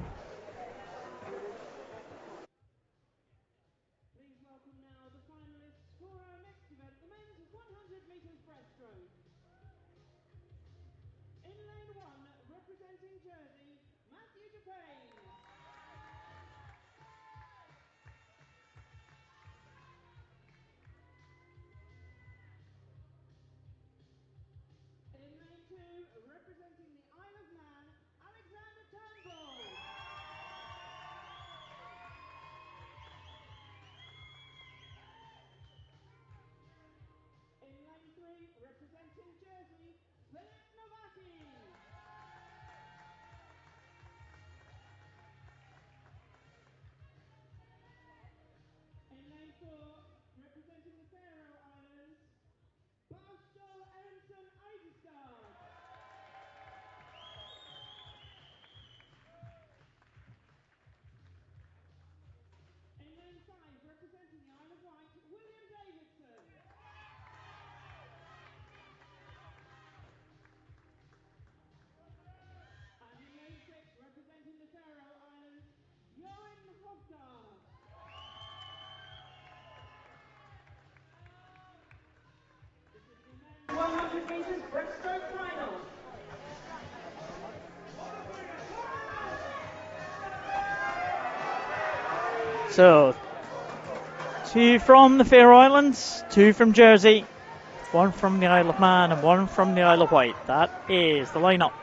Speaker 3: Please welcome now the finalists for our next event, the men's 100 metres breaststroke. In lane 1, representing Jersey, Matthew Defanes. In lane 2, representing the Isle of Man, Alexander Turnbull. In lane 3, representing Jersey, Filip Nowacki. In lane 4, representing the Faroe Islands, Backstroke Eidesgaard. In lane 5, representing the Isle of Wight, William Davidson. And in lane 6, representing the Faroe Islands, Johan Hofgaard. This is the men's 100 metres breaststroke final.
Speaker 1: So, 2 from the Faroe Islands, 2 from Jersey, 1 from the Isle of Man and 1 from the Isle of Wight. That is the lineup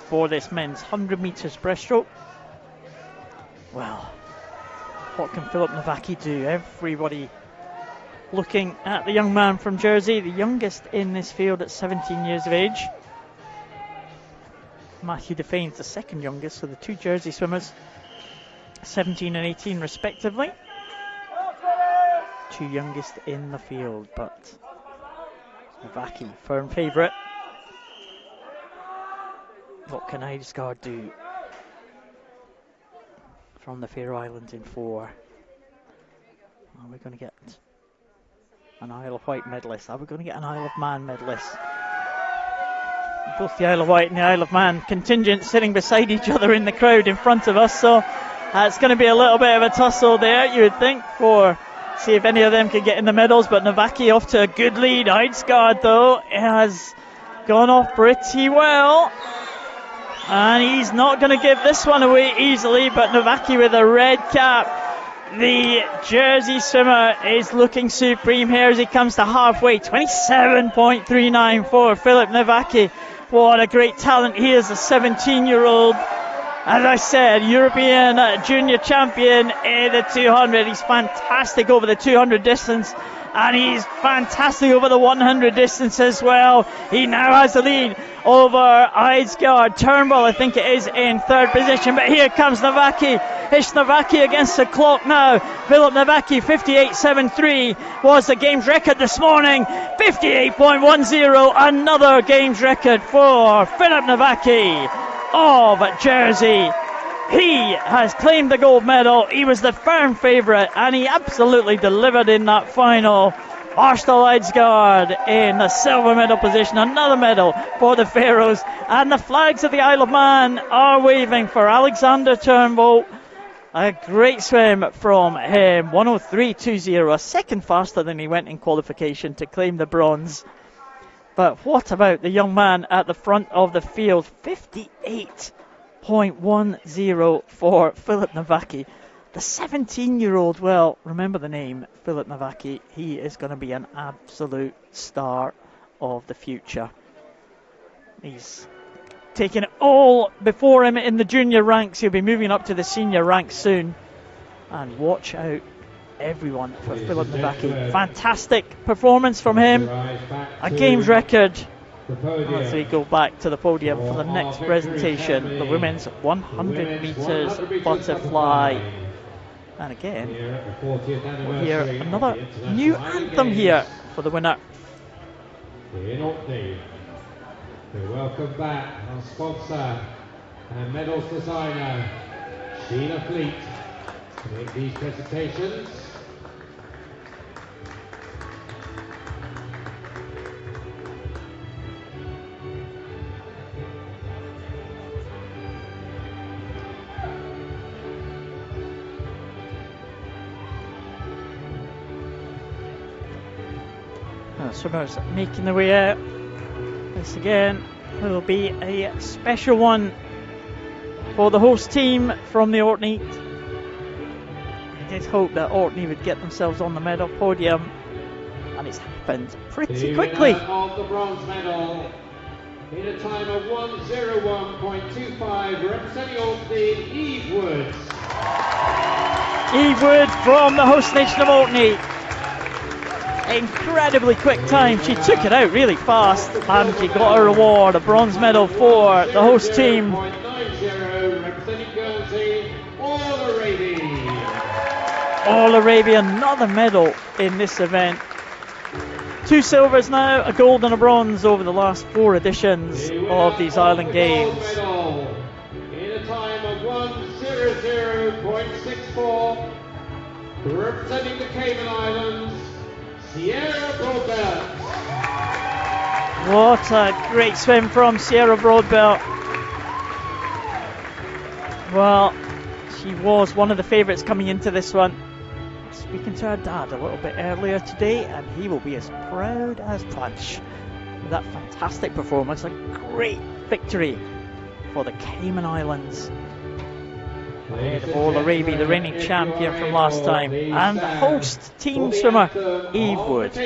Speaker 1: for this men's 100 metres breaststroke. Well, what can Filip Nowacki do? Everybody looking at the young man from Jersey, the youngest in this field at 17 years of age. Matthew Defanes, the second youngest, so the 2 Jersey swimmers, 17 and 18 respectively. 2 youngest in the field, but Nowacki, firm favourite. What can Eidesgaard do from the Faroe Islands in 4? Are we going to get an Isle of Wight medalist? Are we going to get an Isle of Man medalist? both the Isle of Wight and the Isle of Man contingent sitting beside each other in the crowd in front of us, so it's going to be a little bit of a tussle there, you would think, for see if any of them can get in the medals. But Navaki off to a good lead. Heidsgaard, though, has gone off pretty well, and he's not going to give this one away easily. But Navaki with a red cap, the Jersey swimmer, is looking supreme here as he comes to halfway. 27.39 for Philip Navaki. What a great talent he is, a 17-year-old. As I said, European junior champion in the 200. He's fantastic over the 200 distance, and he's fantastic over the 100 distance as well. He now has the lead over Heidsgaard. Turnbull, I think it is, in third position, but here comes Navaki. It's Navaki against the clock now. Philip Navaki, 58.73 was the games record this morning. 58.10, another games record for Philip Navaki of Jersey. He has claimed the gold medal. He was the firm favourite, and he absolutely delivered in that final. Arsdal Heidsgaard in the silver medal position. Another medal for the Faroes, and the flags of the Isle of Man are waving for Alexander Turnbull. A great swim from him, 103.20, a second faster than he went in qualification to claim the bronze. But what about the young man at the front of the field? 58.10 for Philip Navaki. The 17-year-old, well, remember the name, Philip Navaki. He is going to be an absolute star of the future. He's taking it all before him in the junior ranks. He'll be moving up to the senior ranks soon. And watch out, everyone, for Philip Navaki. Fantastic performance from him. A games record. As we go back to the podium for the next presentation, the women's 100 metres butterfly. And again, we'll hear another new anthem here for the winner.
Speaker 2: In Orkney, we welcome back our sponsor and medals designer, Sheila Fleet, to make these presentations.
Speaker 1: Swimmers making their way out. This again will be a special one for the host team from the Orkney. I did hope that Orkney would get themselves on the medal podium, and it's happened pretty quickly.
Speaker 2: Of the bronze medal in a time of 1:01.25, representing Orkney, Eve Woods.
Speaker 1: Eve Woods from the host nation of Orkney. Incredibly quick time. She took it out really fast, and she got her reward, a bronze medal for the host team.
Speaker 2: 90, representing Guernsey,
Speaker 1: All Arabia, another medal in this event. 2 silvers now, a gold and a bronze over the last 4 editions of these island games.
Speaker 2: In a time of 1:00.64, representing the Cayman Islands, Sierra Broadbelt.
Speaker 1: What a great swim from Sierra Broadbelt. Well, she was one of the favourites coming into this one. Speaking to her dad a little bit earlier today, and he will be as proud as punch with that fantastic performance. A great victory for the Cayman Islands. Ahead of All Arabia, the reigning champion from last time, and the host team swimmer, Eve Wood.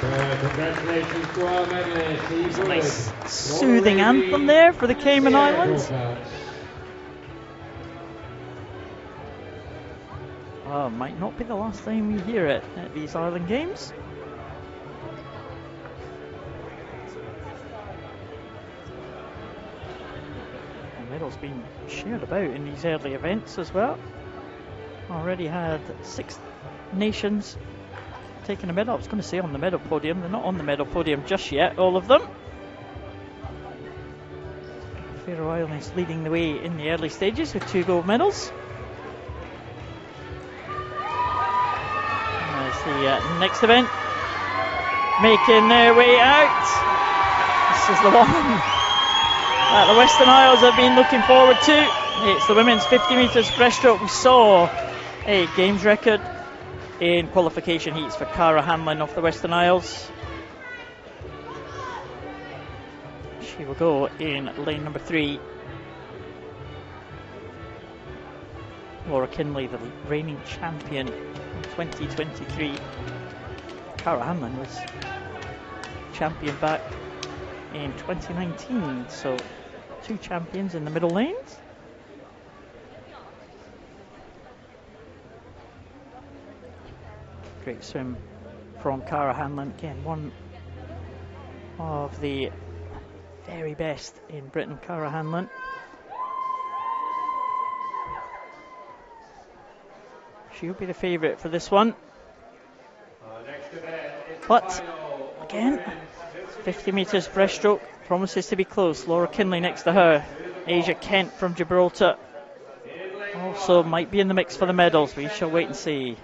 Speaker 2: Congratulations to our medalists.
Speaker 1: A nice soothing anthem there for the Cayman Islands. Oh, might not be the last time we hear it at these island games. The medals being shared about in these early events as well. Already had 6 nations taking a medal. I was going to say on the medal podium. They're not on the medal podium just yet, all of them. Faroe Islands leading the way in the early stages with 2 gold medals. As the next event making their way out. This is the one that the Western Isles have been looking forward to. It's the women's 50 metres breaststroke. We saw a games record in qualification heats for Cara Hanlon of the Western Isles. She will go in lane number 3. Laura Kinley, the reigning champion in 2023. Cara Hanlon was champion back in 2019, so 2 champions in the middle lanes. Great swim from Cara Hanlon, again one of the very best in Britain, Cara Hanlon. She'll be the favourite for this one. But again, 50 metres breaststroke promises to be close. Laura Kinley next to her. Asia Kent from Gibraltar also might be in the mix for the medals. We shall wait and see.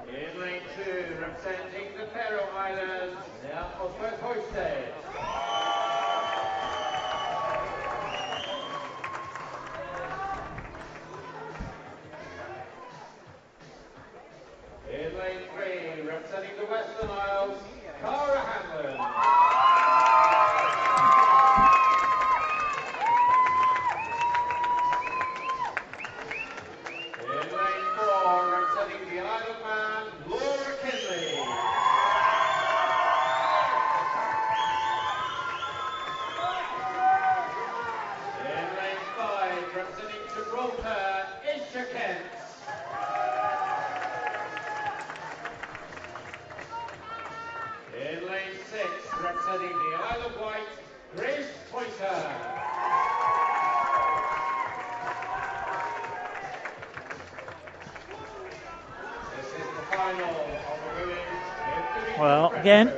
Speaker 2: In lane 2, representing the Faroe Islands, Osbert Hoisted. In lane 3, representing the Western Isles, Cara Hanlon. In lane 4, representing the Isle of Man, Laura Kinley. In lane 5, representing Gibraltar, Asia Kent. In lane 6, representing the Isle of Wight, Grace Pointer. This is the final of the women's.
Speaker 1: Well, again,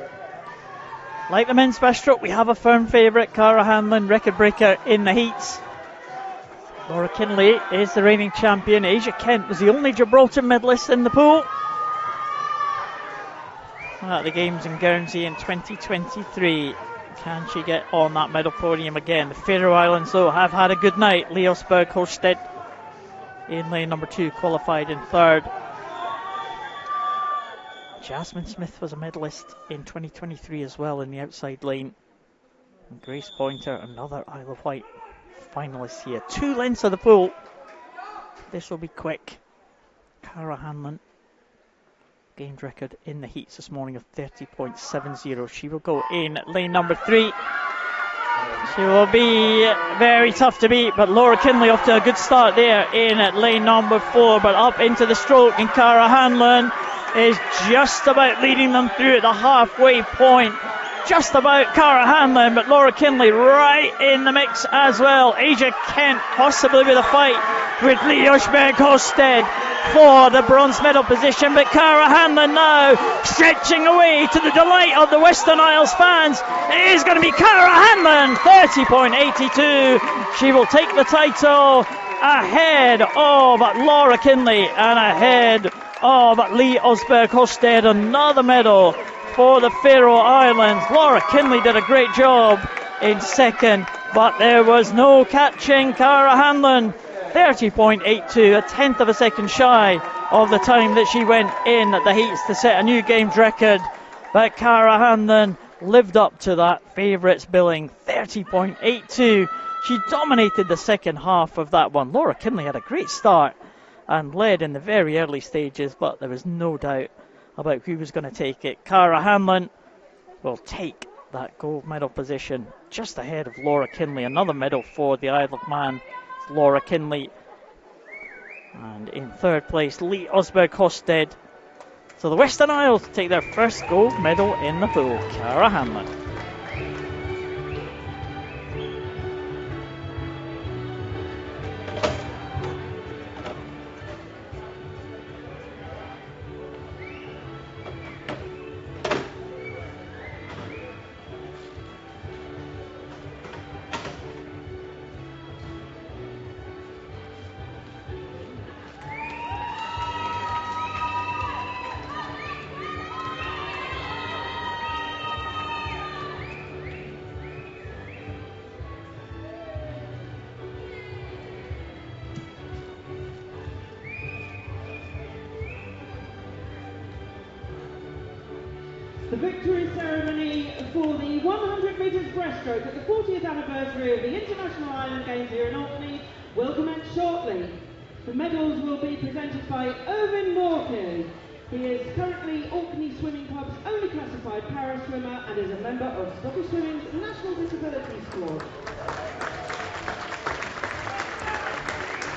Speaker 1: like the men's breaststroke, we have a firm favourite, Cara Hanlon, record breaker in the heats. Laura Kinley is the reigning champion. Asia Kent was the only Gibraltar medalist in the pool at the games in Guernsey in 2023. Can she get on that medal podium again? The Faroe Islands, though, have had a good night. Leosberg Hosted in lane number 2, qualified in 3rd. Jasmine Smith was a medalist in 2023 as well in the outside lane. And Grace Pointer, another Isle of Wight finalist here. 2 lengths of the pool. This will be quick. Cara Hanlon, gained record in the heats this morning of 30.70. She will go in lane number 3. She will be very tough to beat, but Laura Kinley off to a good start there in lane number 4, but up into the stroke, and Cara Hanlon is just about leading them through at the halfway point. Just about Cara Hanlon, but Laura Kinley right in the mix as well. Asia Kent possibly with a fight with Leosberg Hosted for the bronze medal position, but Cara Hanlon now stretching away to the delight of the Western Isles fans. It is going to be Cara Hanlon, 30.82. She will take the title ahead of Laura Kinley and ahead of Lee Osberg Hosted. Another medal for the Faroe Islands. Laura Kinley did a great job in 2nd, but there was no catching Cara Hanlon. 30.82, a 10th of a second shy of the time that she went in the heats to set a new games record. But Cara Hanlon lived up to that favourites billing, 30.82. She dominated the second half of that one. Laura Kinley had a great start and led in the very early stages, but there was no doubt about who was going to take it. Cara Hanlon will take that gold medal position just ahead of Laura Kinley. Another medal for the Isle of Man. It's Laura Kinley. And in third place, Lee Osberg Hosted. So the Western Isles take their first gold medal in the pool. Cara Hanlon.
Speaker 3: The victory ceremony for the 100 metres breaststroke at the 40th anniversary of the International Island Games here in Orkney will commence shortly. The medals will be presented by Irvin Morkey. He is currently Orkney Swimming Club's only classified para swimmer and is a member of Scottish Swimming's National Disability Squad.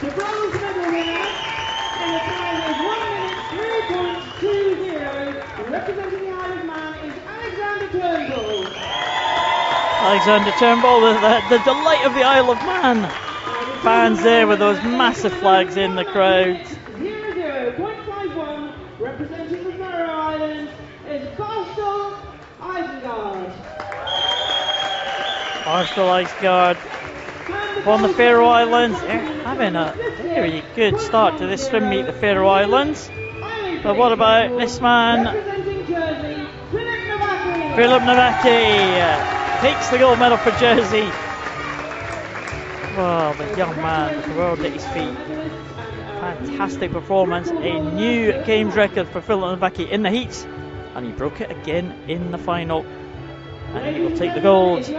Speaker 3: The bronze medal winner in a time of 1 minute 3.20, representing the Isle of Man, is Alexander Turnbull.
Speaker 1: Alexander Turnbull, the delight of the Isle of Man. Fans there with those massive flags in the crowd.
Speaker 3: 00.51, representing the Faroe Islands, is Barstal Isengard.
Speaker 1: Barstal Isengard from the Faroe Islands. They're having a very good start to this swim meet, the Faroe Islands. But what about this man?
Speaker 3: Representing Jersey,
Speaker 1: Philip Nowacki takes the gold medal for Jersey. Well, the young man with the world at his feet. Fantastic performance. A new games record for Philip Nowacki in the heats. And he broke it again in the final. And he will take the gold for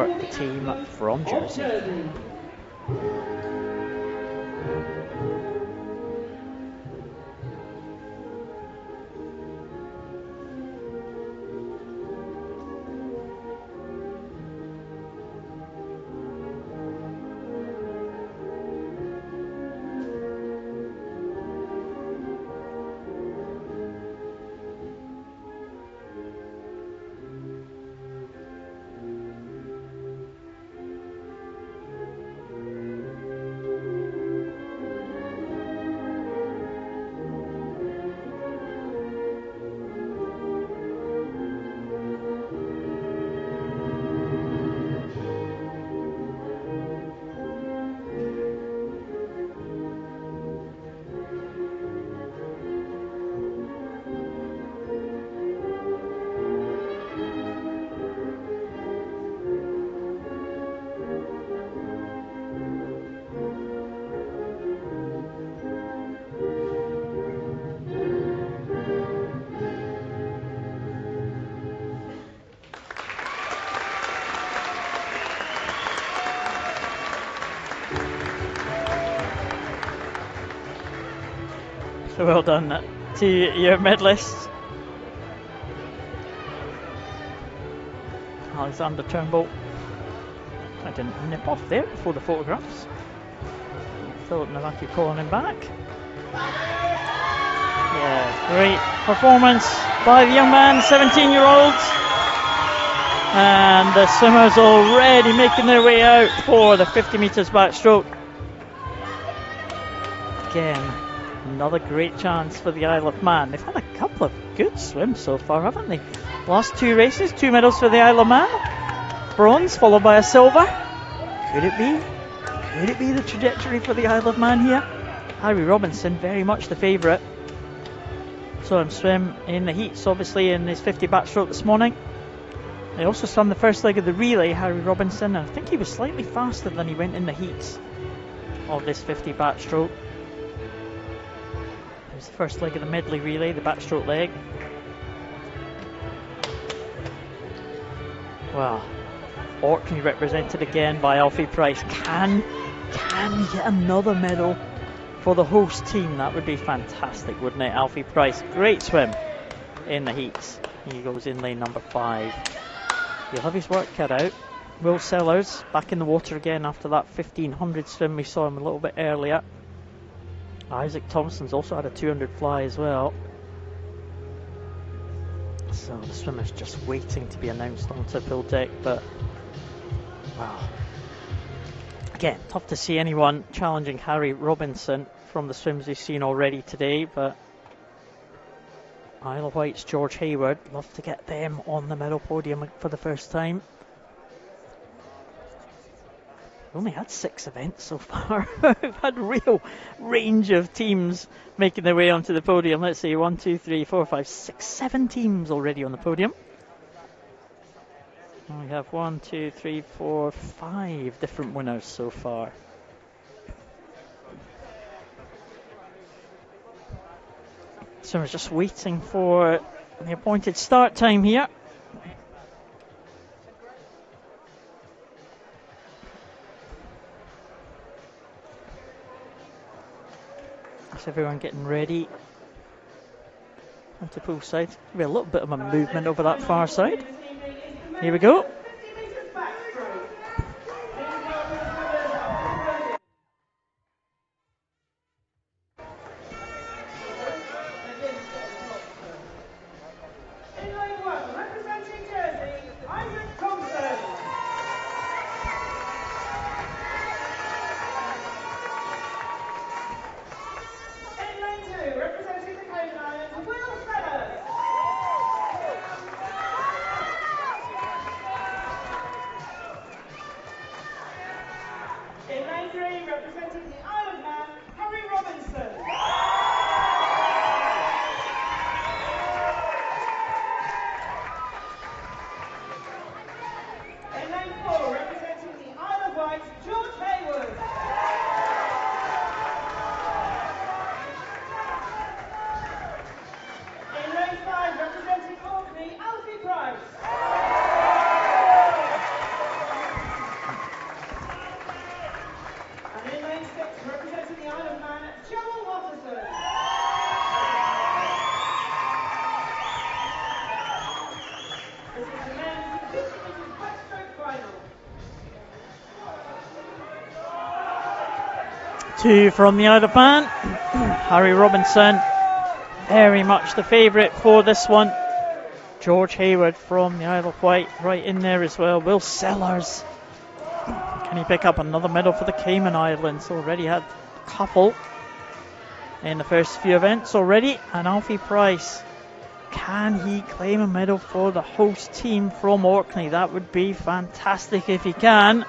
Speaker 1: the team from Jersey. So well done to your medalists. Alexander Turnbull. I didn't nip off there before the photographs. Philip Nowacki calling him back. Yeah, great performance by the young man, 17-year-old. And the swimmers already making their way out for the 50 metres backstroke. Again, another great chance for the Isle of Man. They've had a couple of good swims so far, haven't they? Last two races, 2 medals for the Isle of Man. Bronze followed by a silver. Could it be? Could it be the trajectory for the Isle of Man here? Harry Robinson, very much the favourite. Saw him swim in the heats, obviously, in his 50 backstroke this morning. He also swam the first leg of the relay, Harry Robinson, and I think he was slightly faster than he went in the heats of this 50 backstroke. It was the first leg of the medley relay, the backstroke leg. Well, Orkney represented again by Alfie Price. Can we get another medal for the host team? That would be fantastic, wouldn't it? Alfie Price, great swim in the heats. He goes in lane number 5. He'll have his work cut out. Will Sellers back in the water again after that 1500 swim. We saw him a little bit earlier. Isaac Thompson's also had a 200 fly as well. So the swimmer's just waiting to be announced onto full deck, but wow. Again, tough to see anyone challenging Harry Robinson from the swims we've seen already today, but Isle of Wight's George Hayward, love to get them on the medal podium for the first time. We've only had 6 events so far. We've had a real range of teams making their way onto the podium. Let's see, 1, 2, 3, 4, 5, 6, 7 teams already on the podium. And we have 1, 2, 3, 4, 5 different winners so far. So we're just waiting for the appointed start time here. That's everyone getting ready onto poolside. Maybe a little bit of a movement over that far side. Here we go.
Speaker 3: Representing the Isle of Man, Harry Robinson. In lane 4, representing the Isle of Wight, George Hayward. In lane 5, representing Orkney, Alfie Price. In lane 6, representing the Isle of Man, Gerald Watterson. This is the men's 50 metres backstroke final.
Speaker 1: 2 from the Isle of Man. Harry Robinson, very much the favourite for this one. George Hayward from the Isle of Wight right in there as well. Will Sellers, can he pick up another medal for the Cayman Islands? Already had a couple in the first few events already. And Alfie Price, can he claim a medal for the host team from Orkney? That would be fantastic if he can.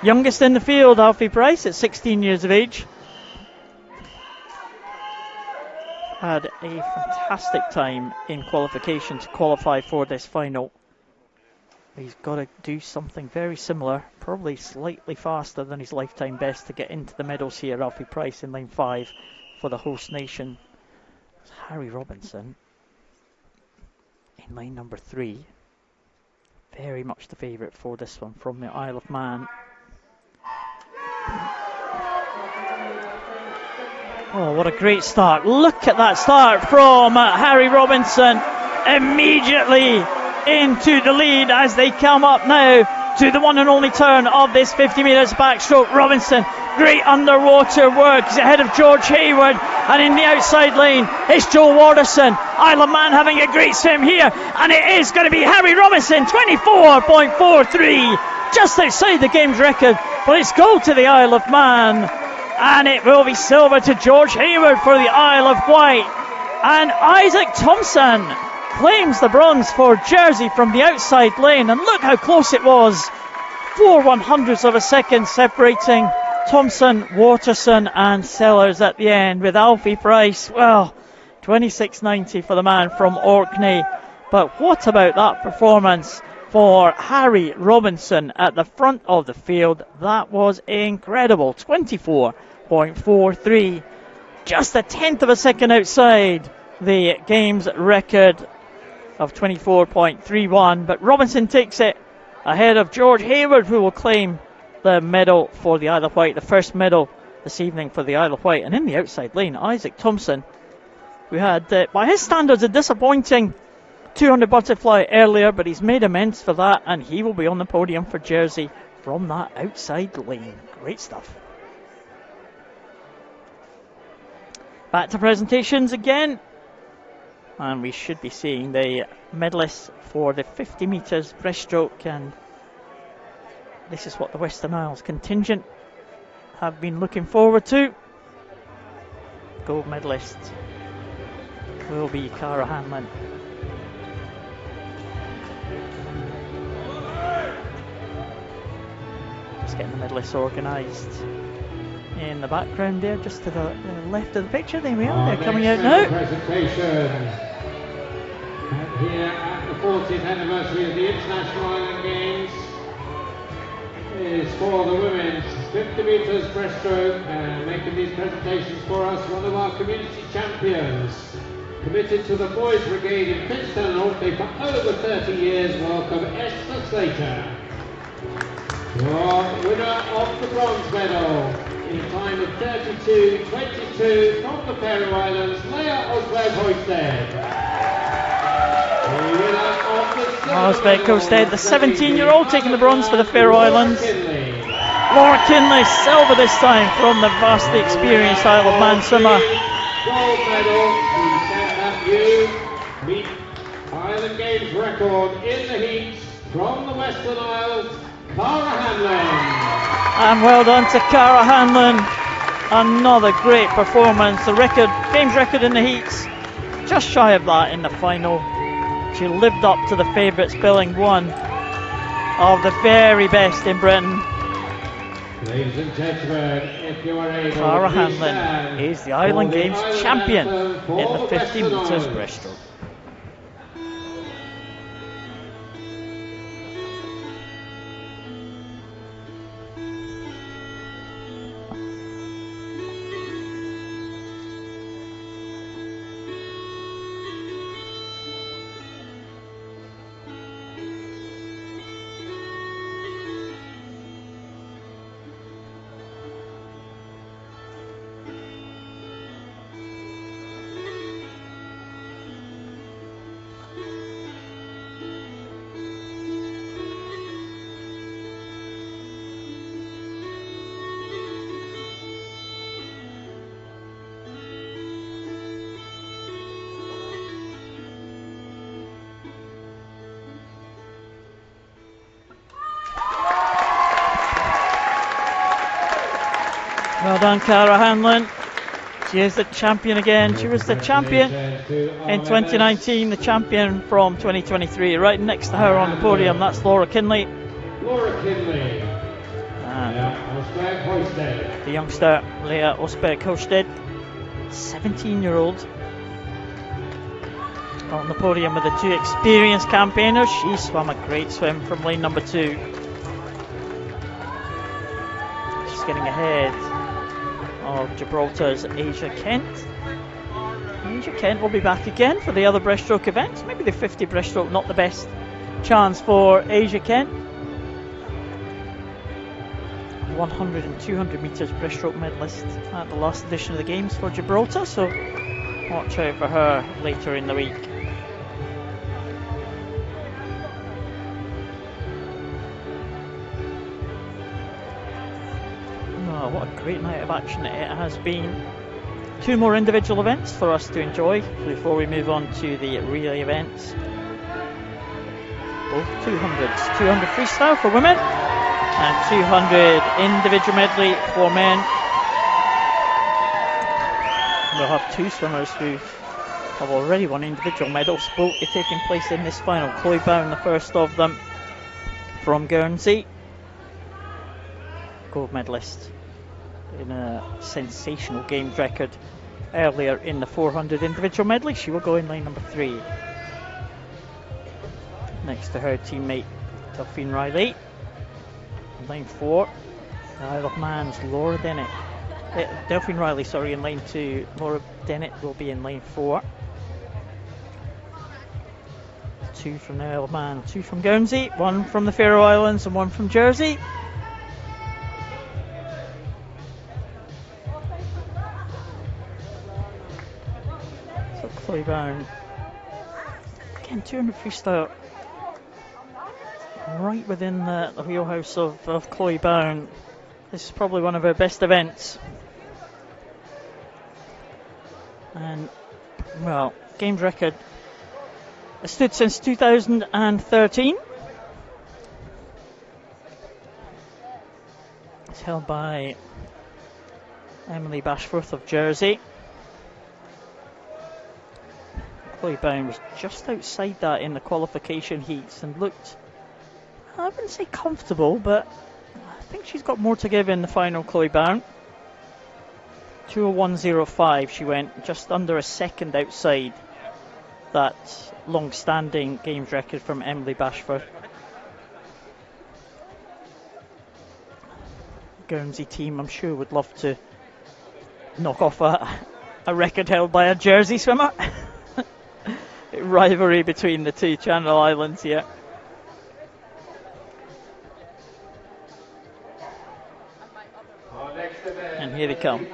Speaker 1: Youngest in the field, Alfie Price, at 16 years of age. Had a fantastic time in qualification to qualify for this final. He's got to do something very similar, probably slightly faster than his lifetime best to get into the medals here. Alfie Price in lane 5 for the host nation. It's Harry Robinson in lane number 3. Very much the favourite for this one from the Isle of Man. Oh, what a great start. Look at that start from Harry Robinson. Immediately into the lead as they come up now to the one and only turn of this 50 metres backstroke. Robinson, great underwater work. He's ahead of George Hayward, and in the outside lane it's Joe Watterson. Isle of Man having a great swim here, and it is going to be Harry Robinson, 24.43, just outside the game's record, but it's gold to the Isle of Man, and it will be silver to George Hayward for the Isle of Wight. And Isaac Thompson claims the bronze for Jersey from the outside lane, and look how close it was. 4/100ths of a second separating Thompson, Watterson and Sellers at the end, with Alfie Price, well, 26.90 for the man from Orkney. But what about that performance for Harry Robinson at the front of the field? That was incredible. of 24.31, but Robinson takes it ahead of George Hayward, who will claim the medal for the Isle of Wight, the first medal this evening for the Isle of Wight. And in the outside lane, Isaac Thompson, who had, by his standards, a disappointing 200 butterfly earlier, but he's made amends for that, and he will be on the podium for Jersey from that outside lane. Great stuff. Back to presentations again, and we should be seeing the medalists for the 50 metres breaststroke, and this is what the Western Isles contingent have been looking forward to. Gold medalist will be Cara Hanlon. Just getting the medalists organised in the background there, just to the left of the picture. There we are, they're coming out now.
Speaker 2: Presentation here at the 40th anniversary of the International Island Games is for the women's 50 metres breaststroke, and making these presentations for us, one of our community champions, committed to the boys brigade in Finstone and Orkney for over 30 years. Welcome, Esther Slater. Your winner of the bronze medal in a time of 32.22 from the Faroe Islands, Leah Osberg-Hoisted. The winner of the silver
Speaker 1: Osberg-Hoisted, the 17-year-old, taking the bronze for the Faroe Islands. Laura Kinley, silver this time from the vastly experienced Isle of Man swimmer.
Speaker 2: Gold medal, we send that you meet Island Games record in the heats from the Western Isles, Cara Hanlon.
Speaker 1: And well done to Cara Hanlon. Another great performance. The record, games record in the heats, just shy of that in the final. She lived up to the favourites, billing one of the very best in Britain.
Speaker 2: Ladies and gentlemen, if you are able,
Speaker 1: Cara Hanlon is the Island Games champion in the 50 metres breaststroke. Well done, Cara Hanlon. She is the champion again. She was the champion in 2019, the champion from 2023. Right next to her on the podium, that's Laura Kinley.
Speaker 2: Laura Kinley.
Speaker 1: And the youngster, Leah Osberg-Hoisted, 17-year-old. On the podium with the two experienced campaigners. She swam a great swim from lane number 2. She's getting ahead of Gibraltar's Asia Kent. Asia Kent will be back again for the other breaststroke events. Maybe the 50 breaststroke, not the best chance for Asia Kent. 100 and 200 metres breaststroke medalist at the last edition of the games for Gibraltar, so watch out for her later in the week. Oh, what a great night of action it has been. 2 more individual events for us to enjoy before we move on to the relay events. Both 200s, 200 freestyle for women and 200 individual medley for men. We'll have 2 swimmers who have already won individual medals, both taking place in this final. Chloe Bowen, the first of them from Guernsey, gold medalist in a sensational games record earlier in the 400 individual medley. She will go in lane number 3 next to her teammate Delphine Riley. In lane 4, the Isle of Man's Laura Dennett. Delphine Riley, sorry, in lane 2. Laura Dennett will be in lane 4. 2 from the Isle of Man, 2 from Guernsey, 1 from the Faroe Islands and 1 from Jersey. So Chloe Byrne, again 200 freestyle, right within the wheelhouse of Chloe Byrne. This is probably one of her best events. And, well, games record has stood since 2013. It's held by Emily Bashforth of Jersey. Chloe Byrne was just outside that in the qualification heats and looked, I wouldn't say comfortable, but I think she's got more to give in the final. Chloe Byrne, 2:01.05, she went just under a second outside that long-standing games record from Emily Bashforth. Guernsey team, I'm sure, would love to knock off a record held by a Jersey swimmer. Rivalry between the two Channel Islands here. And here they come.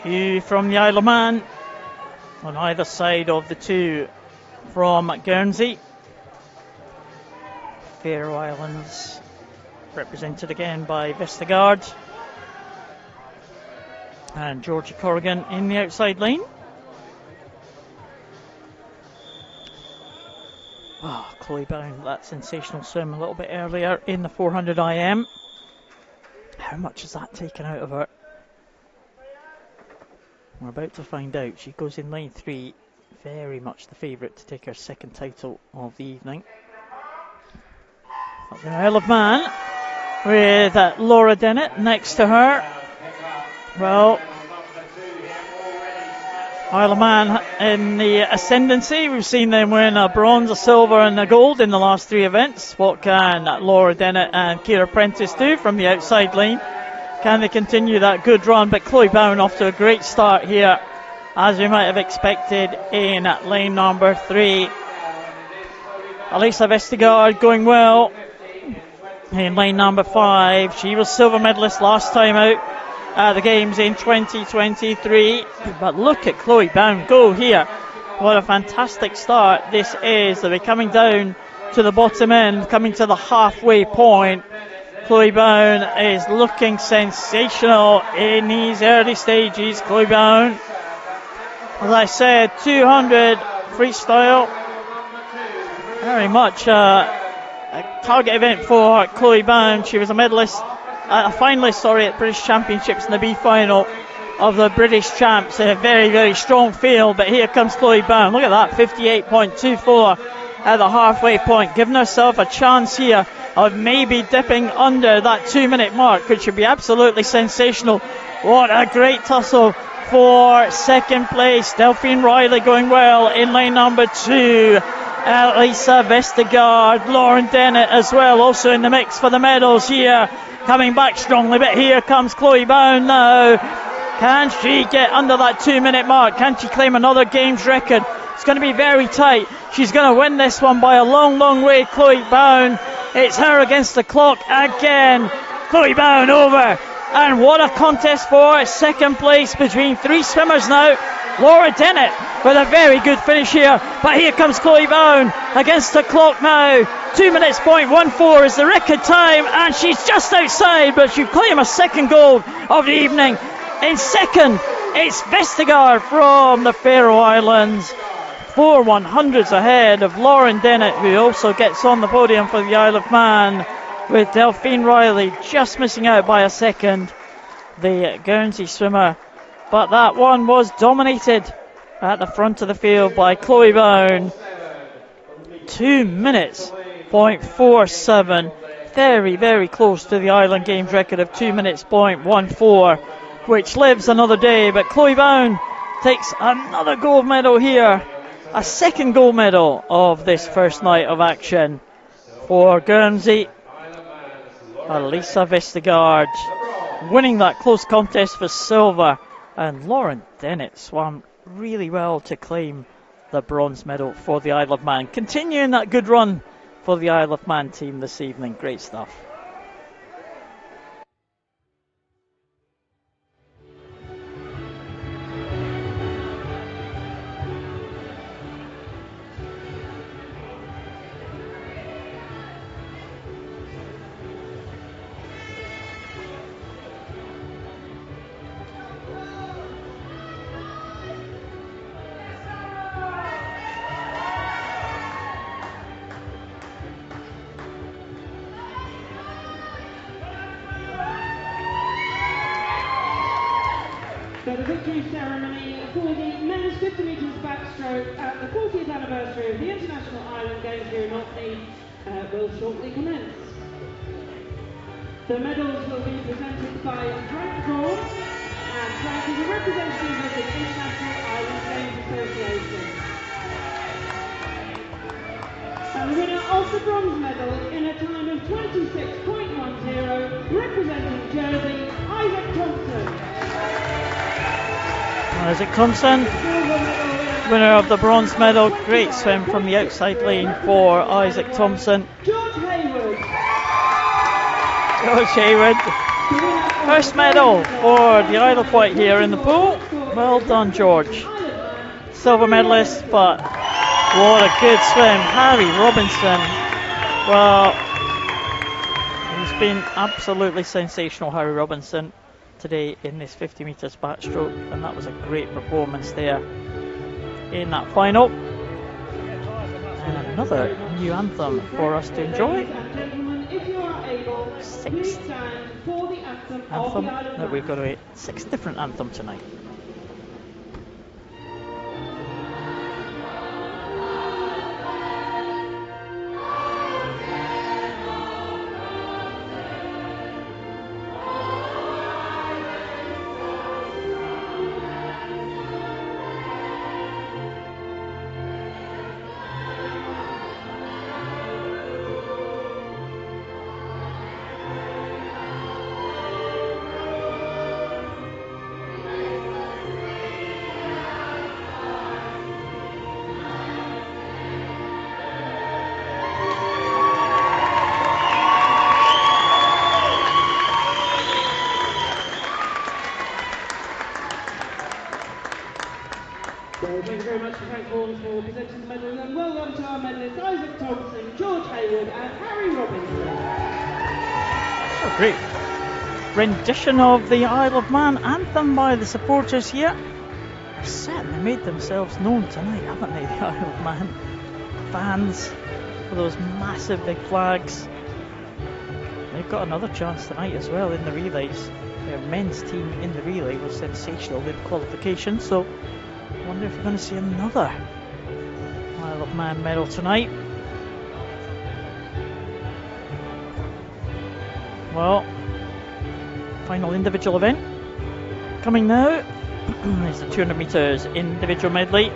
Speaker 1: Two from the Isle of Man on either side of the two from Guernsey. Faroe Islands represented again by Vestergaard and Georgia Corrigan in the outside lane. Oh, Chloe Byrne, that sensational swim a little bit earlier in the 400 IM. How much has that taken out of her? We're about to find out. She goes in lane 3, very much the favourite to take her second title of the evening. Up the Isle of Man with Laura Dennett next to her. Well, Isle of Man in the ascendancy. We've seen them win a bronze, a silver and a gold in the last 3 events. What can Laura Dennett and Kira Prentice do from the outside lane? Can they continue that good run? But Chloe Byrne off to a great start here, as we might have expected in lane number 3. Elisa Vestergaard going well in lane number 5. She was silver medalist last time out at the games in 2023. But look at Chloe Byrne go here. What a fantastic start this is. They'll be coming down to the bottom end, coming to the halfway point. Chloe Byrne is looking sensational in these early stages. Chloe Byrne, as I said, 200 freestyle, very much a target event for Chloe Byrne. She was a medalist, a finalist, at British Championships in the B final of the British Champs. A very, very strong field, but here comes Chloe Byrne. Look at that, 58.24 at the halfway point, giving herself a chance here of maybe dipping under that 2-minute mark, which would be absolutely sensational. What a great tussle for second place. Delphine Riley going well in lane number 2. Elisa Vestergaard, Lauren Dennett as well, also in the mix for the medals here. coming back strongly, but here comes Chloe Bown now. Can she get under that 2-minute mark? Can she claim another games record? It's going to be very tight. She's going to win this one by a long, long way, Chloe Bown. It's her against the clock again. Chloe Bown over. And what a contest for second place between three swimmers now. Laura Dennett with a very good finish here. But here comes Chloe Bown against the clock now. 2 minutes point 14 is the record time. And she's just outside, but she'll claim a second gold of the evening. In second, it's Vestager from the Faroe Islands. 4 100s ahead of Lauren Dennett, who also gets on the podium for the Isle of Man, with Delphine Riley just missing out by a second, the Guernsey swimmer. But that one was dominated at the front of the field by Chloe Bown. 2 minutes, 0.47. Very, very close to the Island Games record of 2 minutes, 0.14, which lives another day. But Chloe Bown takes another gold medal here. A second gold medal of this first night of action for Guernsey. Elisa Vestergaard winning that close contest for silver, and Lauren Dennett swam really well to claim the bronze medal for the Isle of Man. Continuing that good run for the Isle of Man team this evening. Great stuff.
Speaker 3: So the victory ceremony for the men's 50 metres backstroke at the 40th anniversary of the International Island Games here in Orkney will shortly commence. The medals will be presented by Frank Braun, and Frank is a representative of the International Island Games Association. And the winner of the bronze medal in a time of 26.10, representing Jersey, Isaac Thompson.
Speaker 1: Isaac Thompson, winner of the bronze medal. Great swim from the outside lane for Isaac Thompson.
Speaker 3: George Hayward.
Speaker 1: George Hayward, first medal for the Isle of Wight here in the pool. Well done, George. Silver medalist, but what a good swim. Harry Robinson, well, he's been absolutely sensational, Harry Robinson, today in this 50 metres backstroke, and that was a great performance there in that final. And another new anthem for us to enjoy. Sixth anthem that we've got to wait. 6 different anthem tonight.
Speaker 3: Thank you very much to Frank Vaughan for presenting the medals, and well done to our medalists Isaac Thompson, George Hayward and Harry Robinson.
Speaker 1: Oh, great rendition of the Isle of Man anthem by the supporters here. They've certainly made themselves known tonight, haven't they, the Isle of Man fans, with those massive big flags. They've got another chance tonight as well in the relays. Their men's team in the relay was sensational with qualification, so I wonder if we're going to see another Isle of Man medal tonight. Well, final individual event coming now. There's the 200 metres individual medley.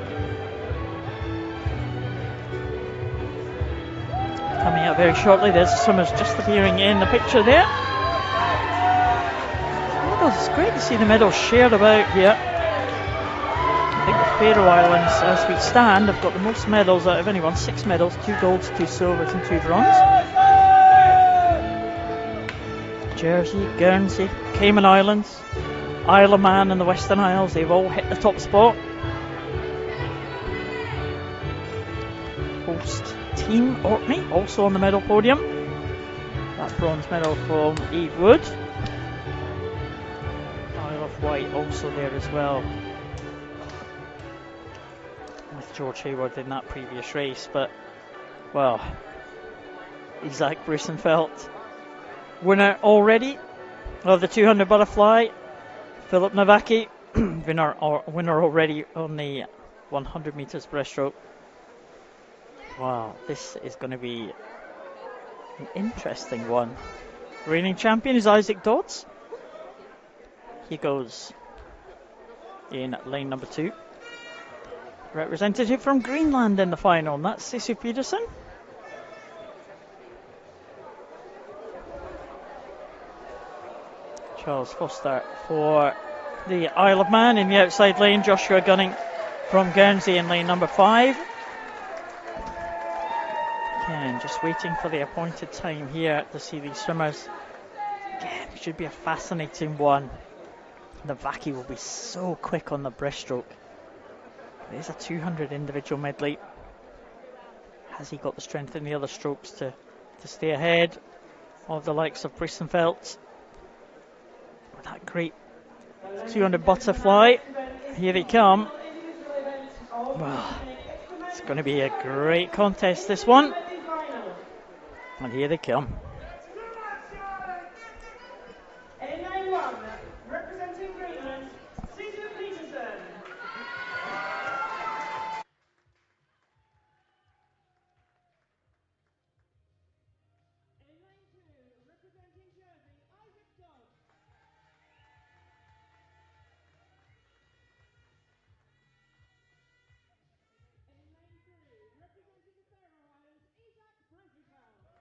Speaker 1: Coming out very shortly. There's the swimmers just appearing in the picture there. medals. It's great to see the medals shared about here. I think the Faroe Islands, as we stand, have got the most medals out of anyone. 6 medals, 2 golds, 2 silvers and 2 bronze. Jersey, Guernsey, Cayman Islands, Isle of Man and the Western Isles, they've all hit the top spot. Host team Orkney, also on the medal podium. That bronze medal from Eve Wood. Isle of Wight also there as well, with George Hayward in that previous race. But, well, Isaac Brussenfeld, winner already of the 200 butterfly. Philip Nowacki, winner already on the 100 meters breaststroke. Wow, this is going to be an interesting one. Reigning champion is Isaac Dodds. He goes in lane number 2. Representative from Greenland in the final, and that's Sisu Peterson. Charles Foster for the Isle of Man in the outside lane. Joshua Gunning from Guernsey in lane number 5. Again, just waiting for the appointed time here to see these swimmers. Again, it should be a fascinating one. Nowacki will be so quick on the breaststroke. There's a 200 individual medley. Has he got the strength in the other strokes to stay ahead of the likes of Brussenfeld? With that great 200 butterfly. Here they come. Well, it's going to be a great contest, this one. And here they come.
Speaker 3: Representing Greenland, Sisu Peterson. In lane 2, representing Jersey, Isaac Dodds. In lane 3, representing the Faroe Islands, Isaac Brussenfeld. In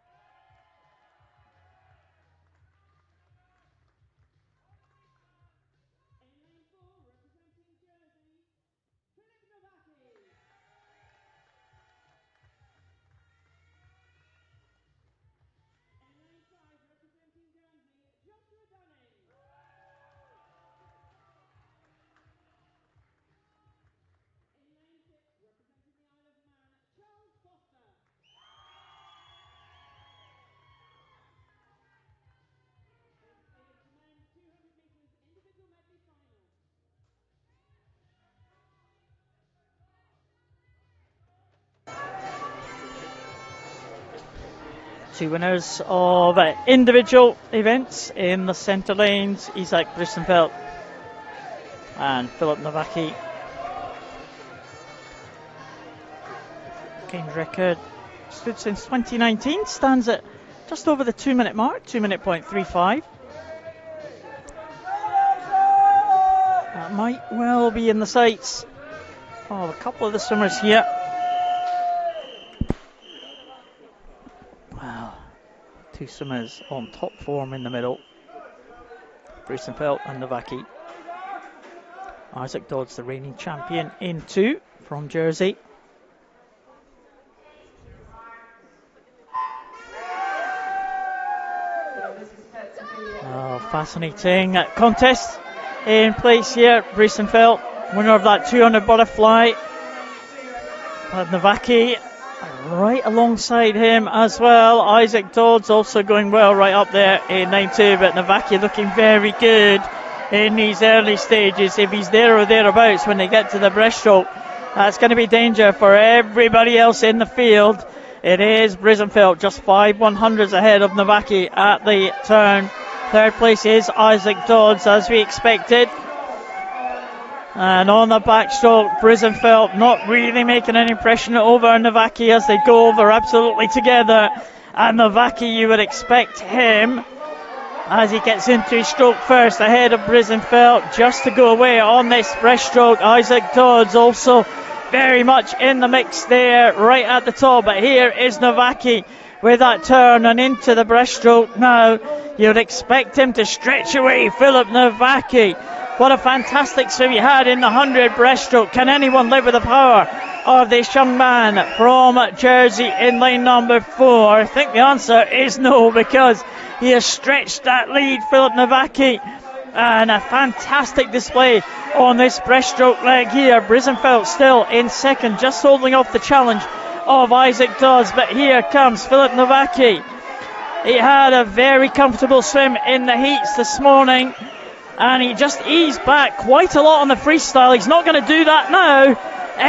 Speaker 3: lane 4, representing Jersey, Philip Nowacki. In lane 5, representing Guernsey, Joshua Gunning. In lane 6, representing the Isle of Man, Charles Foster. This is the men's 200 metres individual medley final.
Speaker 1: Two winners of individual events in the centre lanes, Isaac Brussenfeld and Philip Nowacki. Games record stood since 2019, stands at just over the 2 minute mark, 2 minute point 35. That might well be in the sights of a couple of the swimmers here. Wow, two swimmers on top form in the middle, Brussenfeld and Nowacki. Isaac Dodds, the reigning champion, in 2 from Jersey. Oh, fascinating contest in place here. Brussenfeld, winner of that 200 butterfly. Nowacki right alongside him as well. Isaac Dodds also going well right up there in 9-2, but Nowacki looking very good in these early stages. If he's there or thereabouts when they get to the breaststroke, that's going to be danger for everybody else in the field. It is Brussenfeld just 5 100s ahead of Nowacki at the turn. Third place is Isaac Dodds, as we expected. And on the backstroke, Brussenfeld not really making an impression over Nowacki as they go over absolutely together. And Nowacki, you would expect him, as he gets into his stroke first, ahead of Brussenfeld, just to go away on this breaststroke. Isaac Dodds also very much in the mix there, right at the top. But here is Nowacki, with that turn and into the breaststroke now. You'd expect him to stretch away Filip Nowacki. What a fantastic swim he had in the 100 breaststroke. Can anyone live with the power of this young man from Jersey in lane number 4? I think the answer is no, because he has stretched that lead, Filip Nowacki. And a fantastic display on this breaststroke leg here. Brisenfeld still in second, just holding off the challenge of Isaac Dodds. But here comes Filip Nowacki. He had a very comfortable swim in the heats this morning, and he just eased back quite a lot on the freestyle. He's not going to do that now.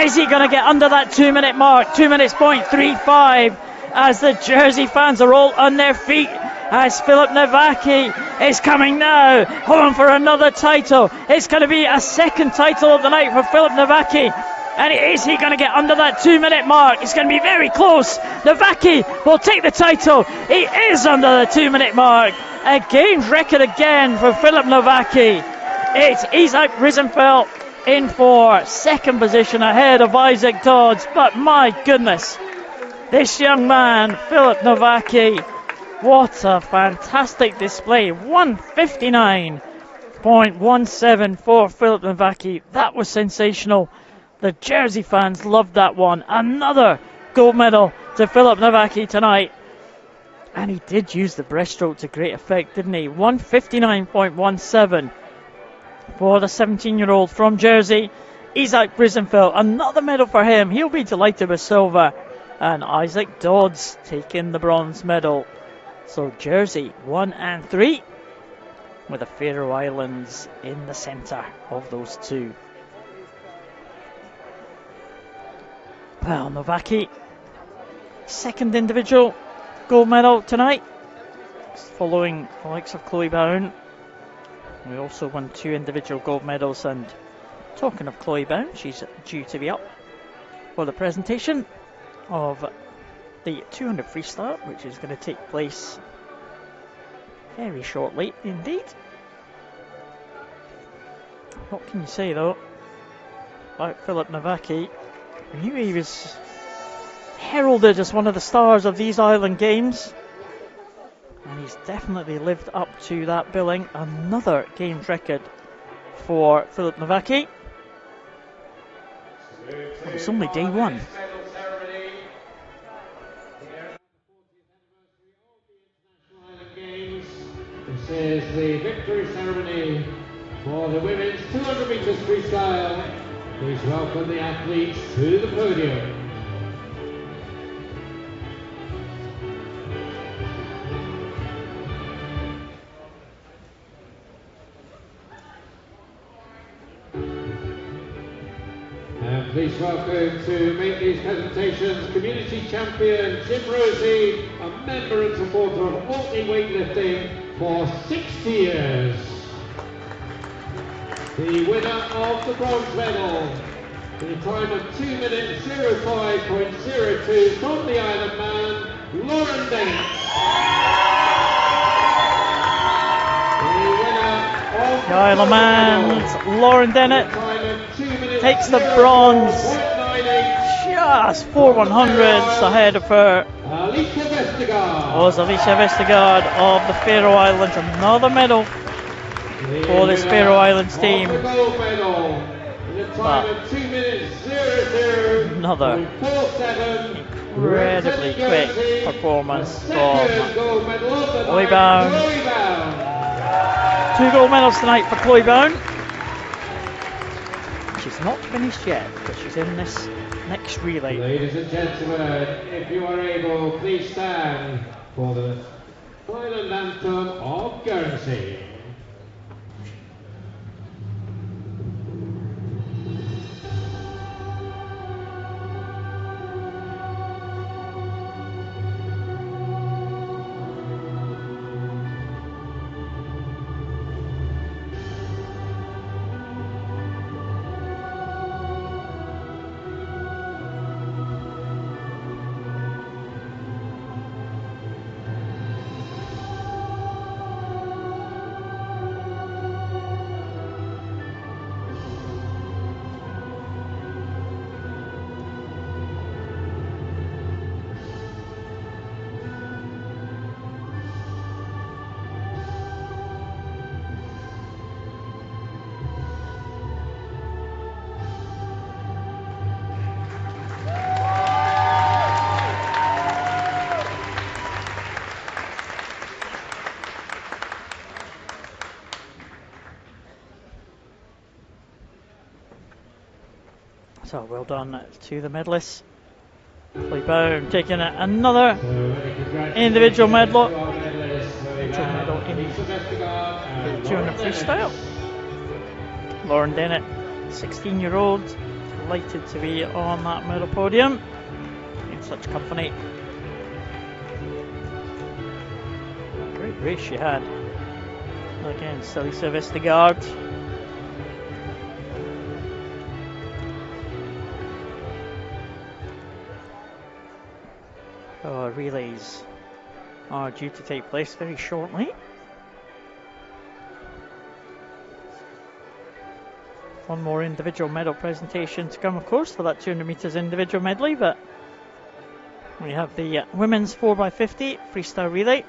Speaker 1: Is he going to get under that 2 minute mark? 2 minutes point 35, as the Jersey fans are all on their feet, as Filip Nowacki is coming now home for another title. It's going to be a second title of the night for Filip Nowacki. And is he going to get under that 2 minute mark? It's going to be very close. Nowacki will take the title. He is under the 2 minute mark. A games record again for Filip Nowacki. It's Isaac Brisenfeld in for second position ahead of Isaac Dodds. But my goodness, this young man, Filip Nowacki, what a fantastic display. 159.17 for Filip Nowacki. That was sensational. The Jersey fans loved that one. Another gold medal to Filip Nowacki tonight. And he did use the breaststroke to great effect, didn't he? 159.17 for the 17-year-old from Jersey, Isaac Brisenfeld. Another medal for him. He'll be delighted with silver. And Isaac Dodds taking the bronze medal. So Jersey 1 and 3, with the Faroe Islands in the centre of those two. Well, Nowacki, second individual gold medal tonight, following the likes of Chloe Bowen. We also won 2 individual gold medals, and talking of Chloe Bowen, she's due to be up for the presentation of the 200 freestyle, which is going to take place very shortly indeed. What can you say though about Filip Nowacki? I knew he was heralded as one of the stars of these island games, and he's definitely lived up to that billing. Another games record for Filip Nowacki. It's only day one.
Speaker 2: This is the victory ceremony for the women's 200 metres freestyle. Please welcome the athletes to the podium. And please welcome to make these presentations community champion Jim Rosie, a member and supporter of Orkney weightlifting for 60 years. The winner of the bronze medal, in a time of 2 minutes 05.02 from the Isle of Man, Lauren Dent.
Speaker 1: The Isle of Man's Lauren Dennett takes the bronze, just 4 100s ahead of her. Was Alicia Vestergaard of the Faroe Islands. Another medal for this Faroe Islands team. But another incredibly quick performance from Chloe Bowen. 2 gold medals tonight for Chloe Bowen. She's not finished yet, but she's in this next relay.
Speaker 2: Ladies and gentlemen, if you are able, please stand for the Island Anthem of Guernsey.
Speaker 1: So well done to the medalists. Chloe Bowen taking another individual medal. Individual medal in the 200 freestyle. Lauren Dennett, 16-year-old, delighted to be on that medal podium in such company. Great race she had against Elisa Vestergaard. Relays are due to take place very shortly. One more individual medal presentation to come, of course, for that 200 metres individual medley, but we have the women's 4x50 freestyle relay,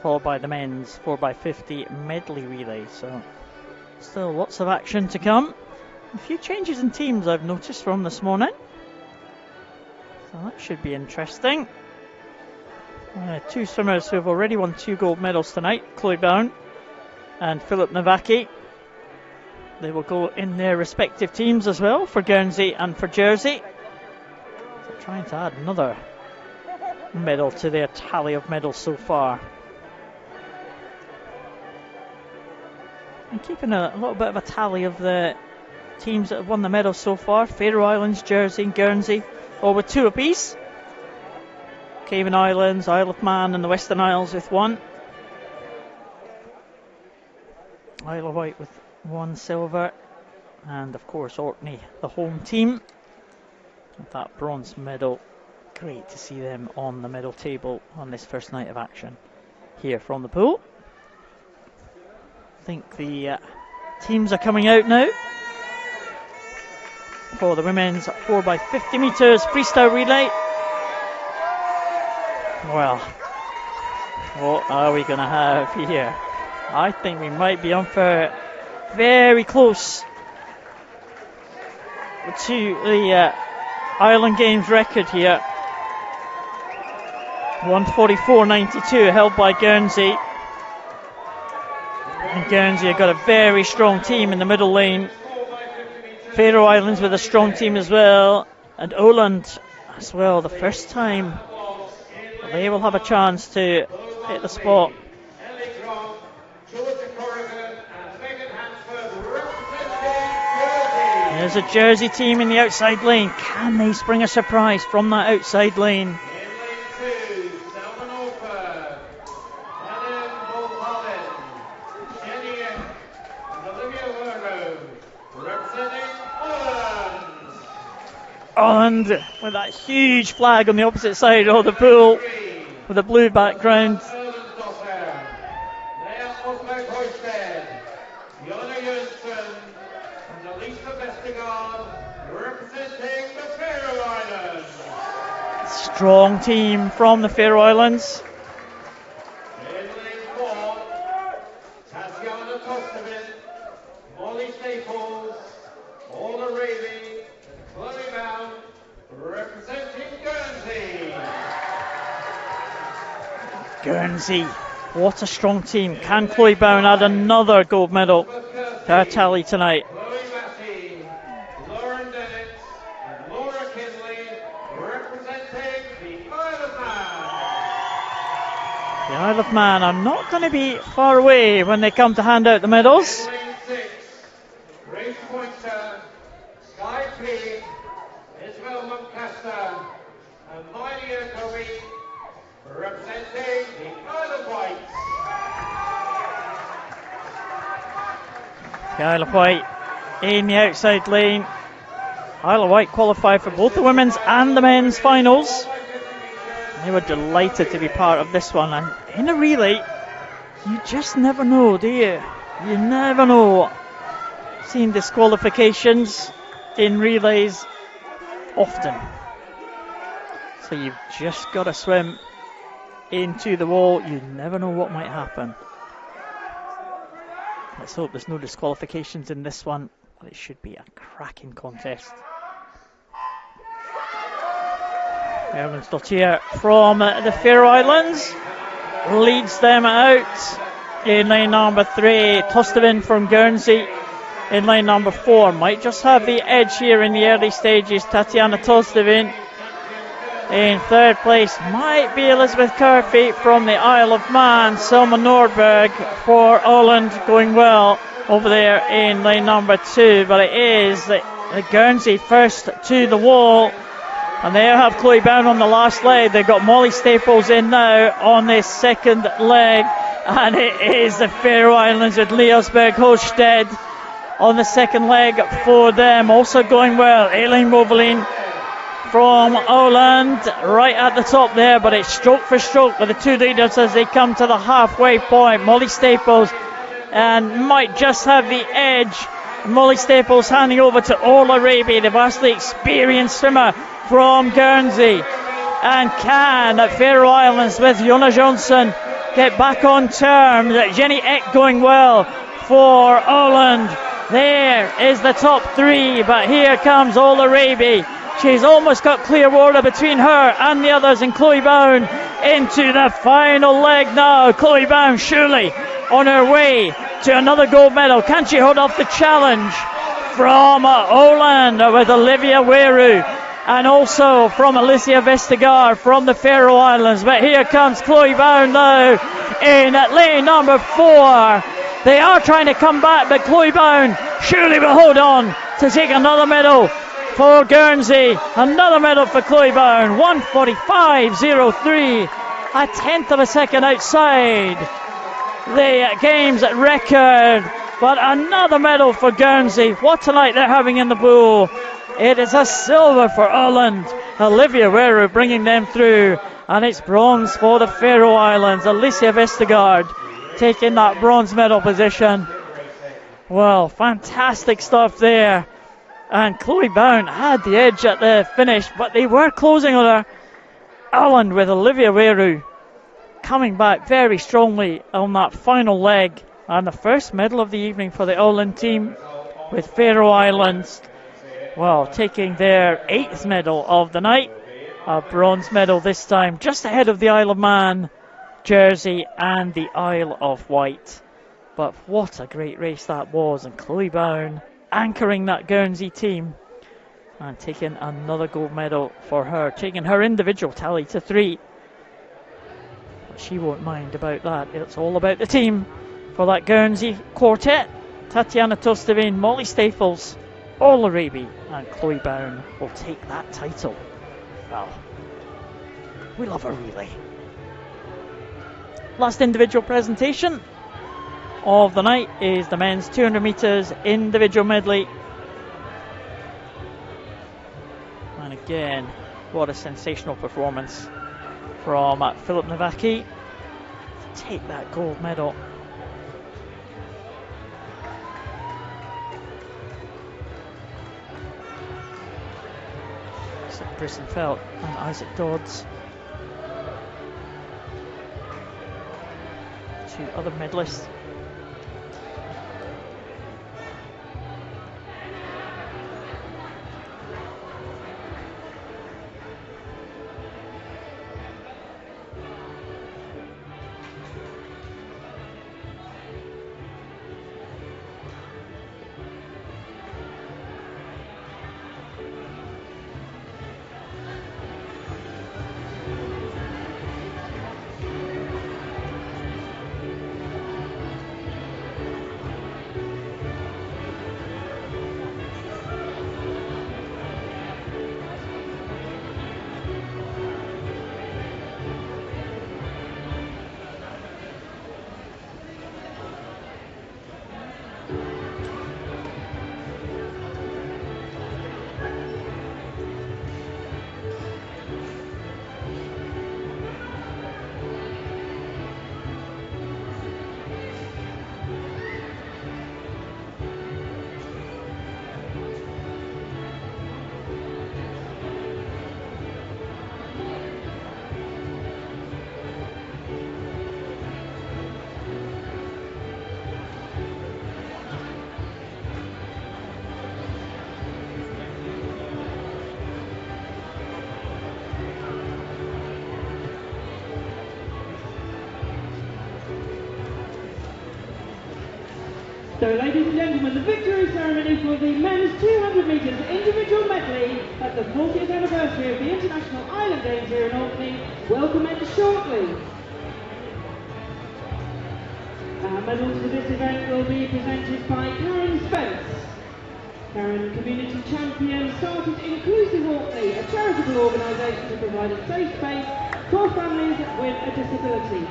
Speaker 1: followed by the men's 4x50 medley relay. So still lots of action to come. A few changes in teams I've noticed from this morning, so that should be interesting. Two swimmers who have already won 2 gold medals tonight, Chloe Bowen and Philip Nowacki. They will go in their respective teams as well, for Guernsey and for Jersey. So trying to add another medal to their tally of medals so far. And keeping a little bit of a tally of the teams that have won the medals so far. Faroe Islands, Jersey and Guernsey, all with 2 apiece. Cayman Islands, Isle of Man and the Western Isles with 1. Isle of Wight with 1 silver, and of course Orkney, the home team, with that bronze medal. Great to see them on the medal table on this first night of action here from the pool. I think the teams are coming out now for the women's 4x50 metres freestyle relay. Well, what are we going to have here? I think we might be on for very close to the Island Games record here. 1:44.92 held by Guernsey. And Guernsey have got a very strong team in the middle lane. Faroe Islands with a strong team as well. And Åland as well. The first time they will have a chance to hit the spot. There's a Jersey team in the outside lane. Can they spring a surprise from that outside lane? And with that huge flag on the opposite side of the pool with a blue background. Strong team from the Faroe Islands. Guernsey, what a strong team. Can Chloe Bowen add another gold medal to her tally tonight? The Isle of Man are not going to be far away when they come to hand out the medals. The Isle of Wight in the outside lane. Isle of Wight qualified for both the women's and the men's finals. They were delighted to be part of this one, and in a relay you just never know, do you? You never know. Seen disqualifications in relays often, so you've just got to swim into the wall. You never know what might happen. Let's hope there's no disqualifications in this one, but it should be a cracking contest. Erlendsdottir from the Faroe Islands leads them out in lane number 3. Tostavin from Guernsey in lane number 4. Might just have the edge here in the early stages. Tatiana Tostevin in third place might be Elizabeth Curfew from the Isle of Man. Selma Nordberg for Holland going well over there in lane number 2. But it is the Guernsey first to the wall. And they have Chloe Bown on the last leg. They've got Molly Staples in now on this second leg. And it is the Faroe Islands with Leosberg Holsted on the second leg for them. Also going well, Aileen Movelin from Holland right at the top there, but it's stroke for stroke with the two leaders as they come to the halfway point. Molly Staples and might just have the edge. Molly Staples handing over to Orla Raby, the vastly experienced swimmer from Guernsey. And can at Faroe Islands with Jonna Johnson get back on terms? Jenny Eck going well for Holland. There is the top 3, but here comes Orla Raby. She's almost got clear water between her and the others, and Chloe Bown into the final leg now. Chloe Bown surely on her way to another gold medal. Can she hold off the challenge from Holland with Olivia Weru and also from Alicia Vestager from the Faroe Islands? But here comes Chloe Bown now in lane number 4. They are trying to come back, but Chloe Bown surely will hold on to take another medal for Guernsey. Another medal for Chloe Bown. 1:45.03, a tenth of a second outside the game's record. But another medal for Guernsey. What a night they're having in the pool. It is a silver for Holland. Olivia Weru bringing them through. And it's bronze for the Faroe Islands. Alicia Vestergaard taking that bronze medal position. Well, fantastic stuff there. And Chloe Bown had the edge at the finish, but they were closing on her. Holland with Olivia Weru coming back very strongly on that final leg. And the first medal of the evening for the Holland team, with Faroe Islands, well, taking their 8th medal of the night. A bronze medal this time, just ahead of the Isle of Man, Jersey and the Isle of Wight. But what a great race that was, and Chloe Bown anchoring that Guernsey team and taking another gold medal for her, taking her individual tally to 3. But she won't mind about that. It's all about the team for that Guernsey quartet. Tatiana Tostevin, Molly Staples, Orla Raby and Chloe Bown will take that title. Well, we love her really. Last individual presentation of the night is the men's 200 metres individual medley. And again, what a sensational performance from Philip Nowacki to take that gold medal. So Brisson Felt and Isaac Dodds, two other medalists.
Speaker 3: So, ladies and gentlemen, the victory ceremony for the men's 200 metres individual medley at the 40th anniversary of the International Island Games here in Orkney will commence shortly. Medals for this event will be presented by Karen Spence. Karen, community champion, started Inclusive Orkney, a charitable organisation to provide a safe space for families with a disability.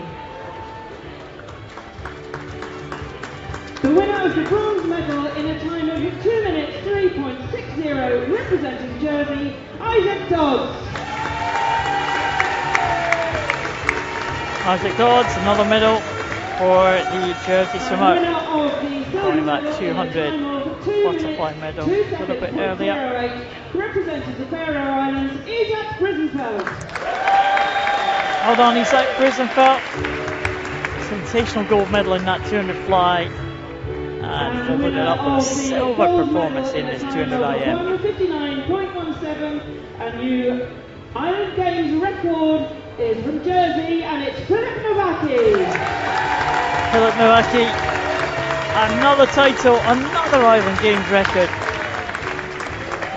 Speaker 3: The winner of the bronze medal in a time of 2 minutes 3.60, representing Jersey, Isaac Dodds.
Speaker 1: Isaac Dodds, another medal for the Jersey swimmer. Winning that 200 butterfly medal a little bit earlier.
Speaker 3: Representing the Faroe Islands, Isaac Brisenfeld.
Speaker 1: Hold on, Isaac Brisenfeld. Sensational gold medal in that 200 fly. And followed it up with a silver performance in this 200 IM.
Speaker 3: 59.17, a new Island Games record is from Jersey, and it's Philip Nowacki.
Speaker 1: Philip Nowacki, another title, another Island Games record.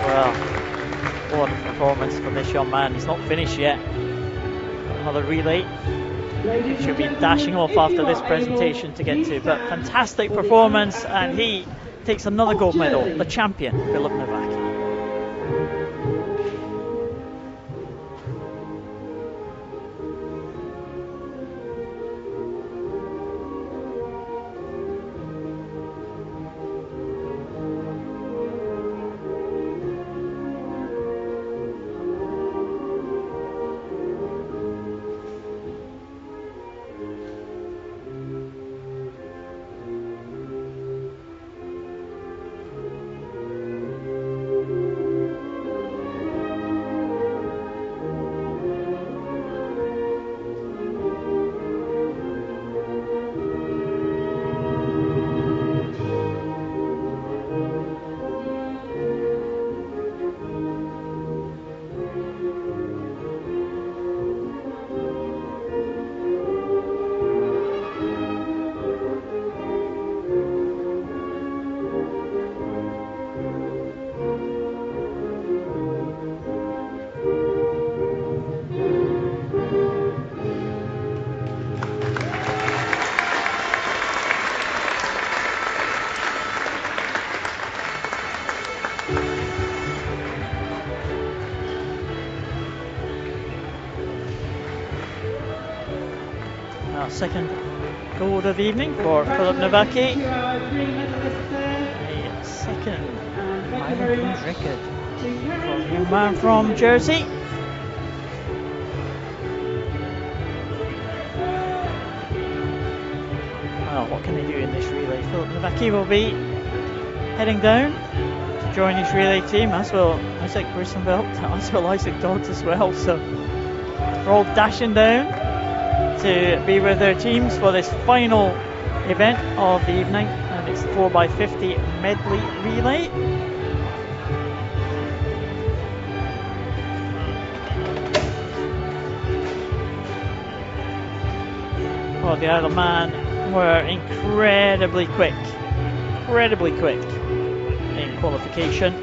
Speaker 1: Well, what a performance for this young man. He's not finished yet. Another relay. Should be dashing off after this presentation to get to, but fantastic performance, and he takes another gold medal, the champion, Philip Nowacki. Second gold of the evening for Philip Nowacki. A second Island Games record for the young man from Jersey. Well, what can they do in this relay? Philip Nowacki will be heading down to join his relay team, as will Isaac Brisenfeld, as will Isaac Dodds as well. So they're all dashing down to be with their teams for this final event of the evening, and it's the 4x50 medley relay. Well, the Isle of Man were incredibly quick in qualification.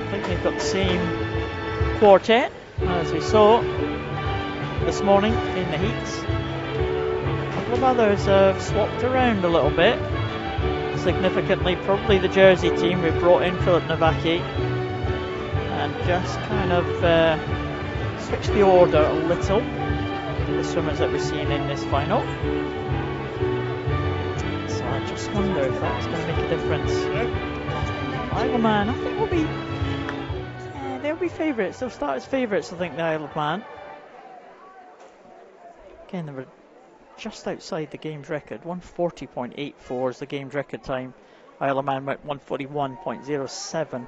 Speaker 1: I think they've got the same quartet as we saw this morning in the heats. A couple of others have swapped around a little bit. Significantly, probably the Jersey team, we brought in Philip Nowacki and just kind of switched the order a little. The swimmers that we're seeing in this final. So I just wonder if that's going to make a difference. Isle of Man, I think they'll be favourites. They'll start as favourites, I think, the Isle of Man. Again, they were just outside the game's record. 140.84 is the game's record time. Isle of Man went 141.07.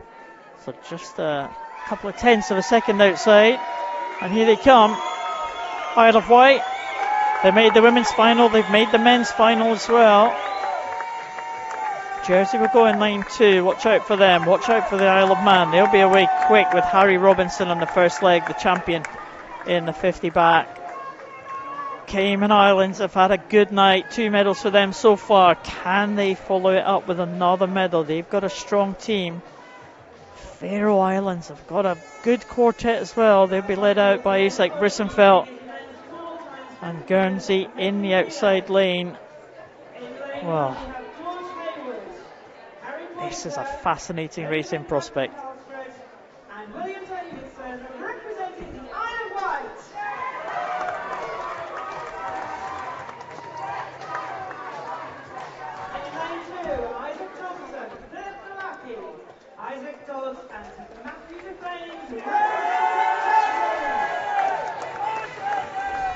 Speaker 1: So just a couple of tenths of a second outside. And here they come. Isle of Wight. They made the women's final. They've made the men's final as well. Jersey will go in line 2. Watch out for them. Watch out for the Isle of Man. They'll be away quick with Harry Robinson on the first leg, the champion in the 50 back. Cayman Islands have had a good night. 2 medals for them so far. Can they follow it up with another medal? They've got a strong team. Faroe Islands have got a good quartet as well. They'll be led out by Isak Brissenfeld and Guernsey in the outside lane. Well, this is a fascinating racing prospect.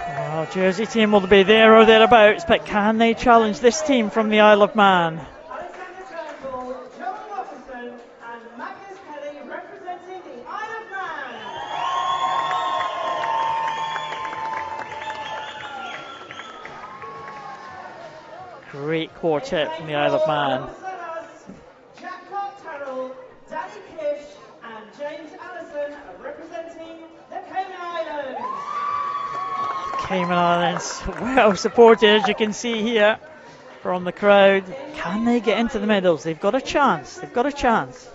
Speaker 1: Well, Jersey team will be there or thereabouts, but can they challenge this team from the Isle of Man? Great quartet from the Isle of Man. Cayman Islands, well supported as you can see here from the crowd. Can they get into the medals? They've got a chance. They've got a chance.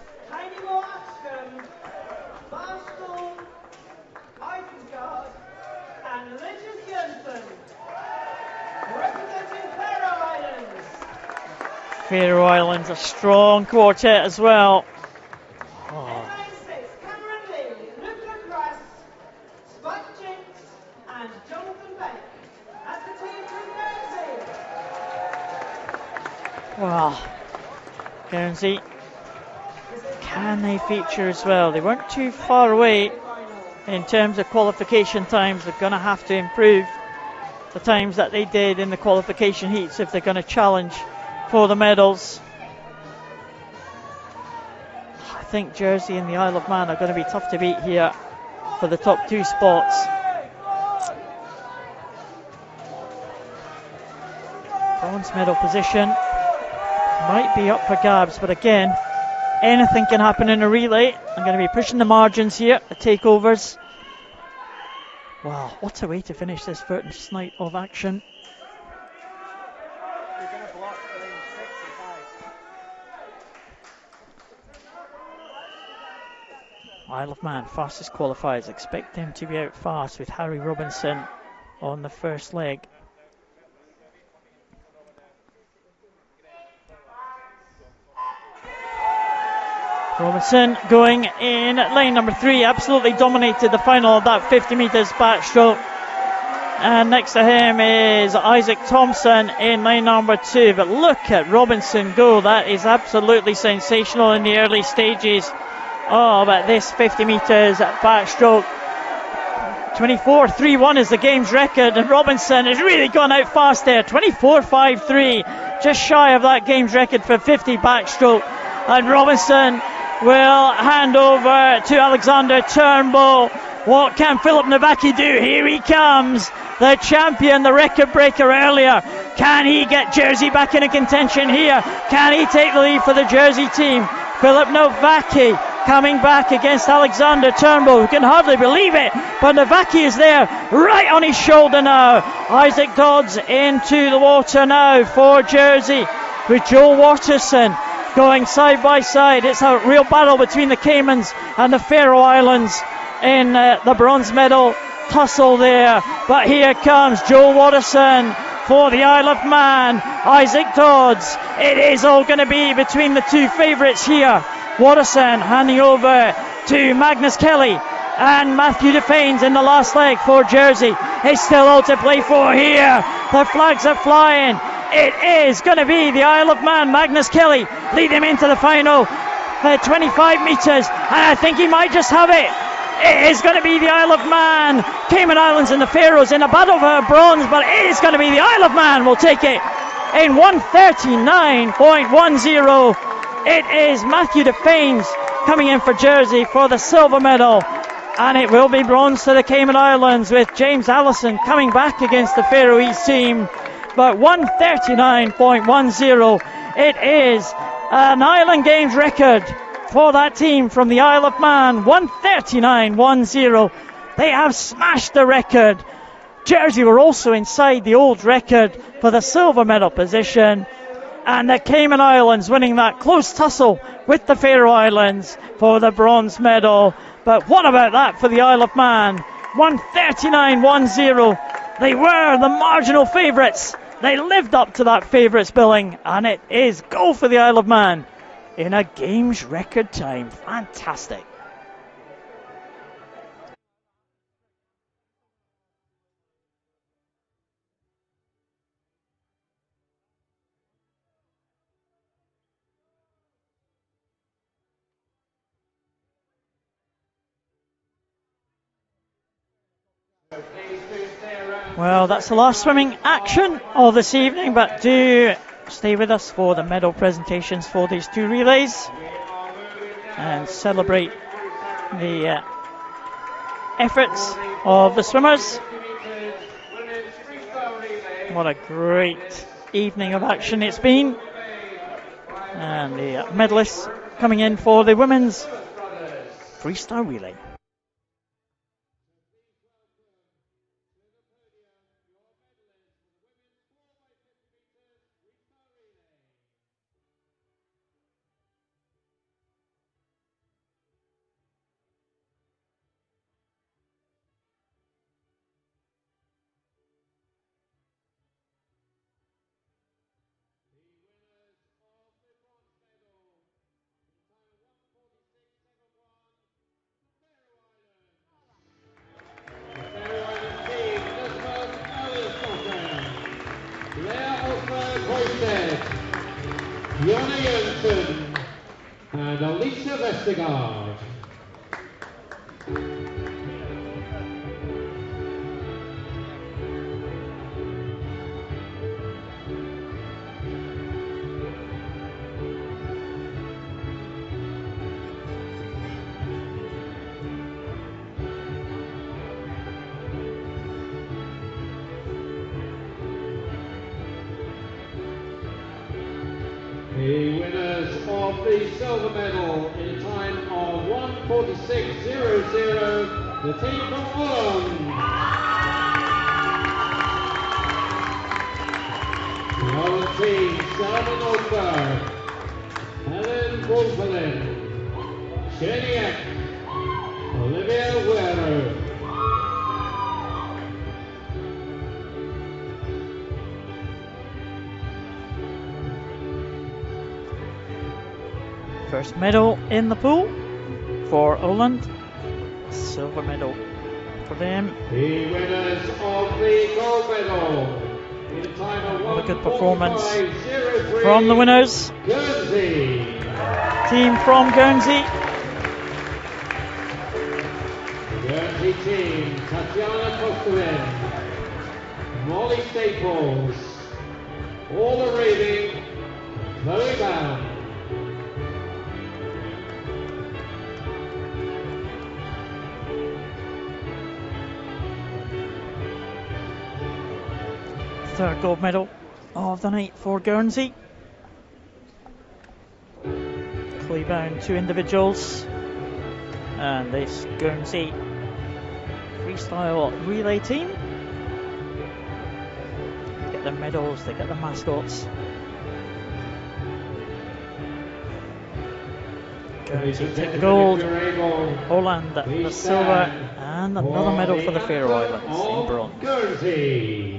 Speaker 1: Faroe Islands, a strong quartet as well. Well, Guernsey, can they feature as well? They weren't too far away in terms of qualification times. They're going to have to improve the times that they did in the qualification heats if they're going to challenge for the medals. I think Jersey and the Isle of Man are going to be tough to beat here for the top 2 spots. Bronze medal position might be up for grabs, but again, anything can happen in a relay. I'm going to be pushing the margins here, the takeovers. Wow, what a way to finish this first night of action. Isle of Man, fastest qualifiers. Expect them to be out fast with Harry Robinson on the first leg. Robinson going in lane number 3, absolutely dominated the final of that 50 metres backstroke. And next to him is Isaac Thompson in lane number 2. But look at Robinson go, that is absolutely sensational in the early stages of this 50 metres backstroke. 24.31 is the game's record, and Robinson has really gone out fast there. 24.53, just shy of that game's record for 50 backstroke. And Robinson will hand over to Alexander Turnbull. What can Philip Nowacki do? Here he comes, the champion, the record breaker earlier. Can he get Jersey back into contention here? Can he take the lead for the Jersey team? Philip Nowacki coming back against Alexander Turnbull, who can hardly believe it, but Nowacki is there right on his shoulder now. Isaac Dodds into the water now for Jersey, with Joe Watterson going side by side. It's a real battle between the Caymans and the Faroe Islands in the bronze medal tussle there. But here comes Joe Watterson for the Isle of Man, Isaac Dodds. It is all going to be between the 2 favourites here. Watterson handing over to Magnus Kelly and Matthew Defanes in the last leg for Jersey. It's still all to play for here. The flags are flying. It is going to be the Isle of Man. Magnus Kelly lead him into the final 25 metres, and I think he might just have it. It is going to be the Isle of Man. Cayman Islands and the Faroes in a battle for bronze, but it is going to be the Isle of Man. We'll take it in 1:39.10. It is Matthew Defanes coming in for Jersey for the silver medal, and it will be bronze to the Cayman Islands with James Allison coming back against the Faroese team. But 1:39.10, it is an Island Games record for that team from the Isle of Man. 1:39.10. They have smashed the record Jersey were also inside the old record for the silver medal position. And the Cayman Islands winning that close tussle with the Faroe Islands for the bronze medal. But what about that for the Isle of Man? 139.10. They were the marginal favourites. They lived up to that favourites billing, and it is goal for the Isle of Man in a games record time. Fantastic. Well, that's the last swimming action of this evening, but do stay with us for the medal presentations for these two relays and celebrate the efforts of the swimmers. What a great evening of action it's been. And the medalists coming in for the women's freestyle relay.
Speaker 2: Jonna Jönsson and Alicia Vestergaard. The winners of the silver medal in a time of 1:46.00, the team from Holland. The Holland team, Selma Nordberg, Helen Wolfelin, Cheniak, Olivia Guerrero.
Speaker 1: First medal in the pool for Holland. Silver medal for them.
Speaker 2: The winners of the gold medal in a time of
Speaker 1: What a good performance
Speaker 2: 1:45.03,
Speaker 1: from the winners.
Speaker 2: Guernsey.
Speaker 1: Team from Guernsey.
Speaker 2: Guernsey team, Tatiana Kostovin, Molly Staples, Orla Raving, Chloe Bound.
Speaker 1: Third gold medal of the night for Guernsey. Chloe Bound, two individuals. And this Guernsey freestyle relay team get the medals, they get the mascots. Guernsey take the gold, Holland the silver, and another medal for the Faroe Islands in bronze.
Speaker 2: Guernsey.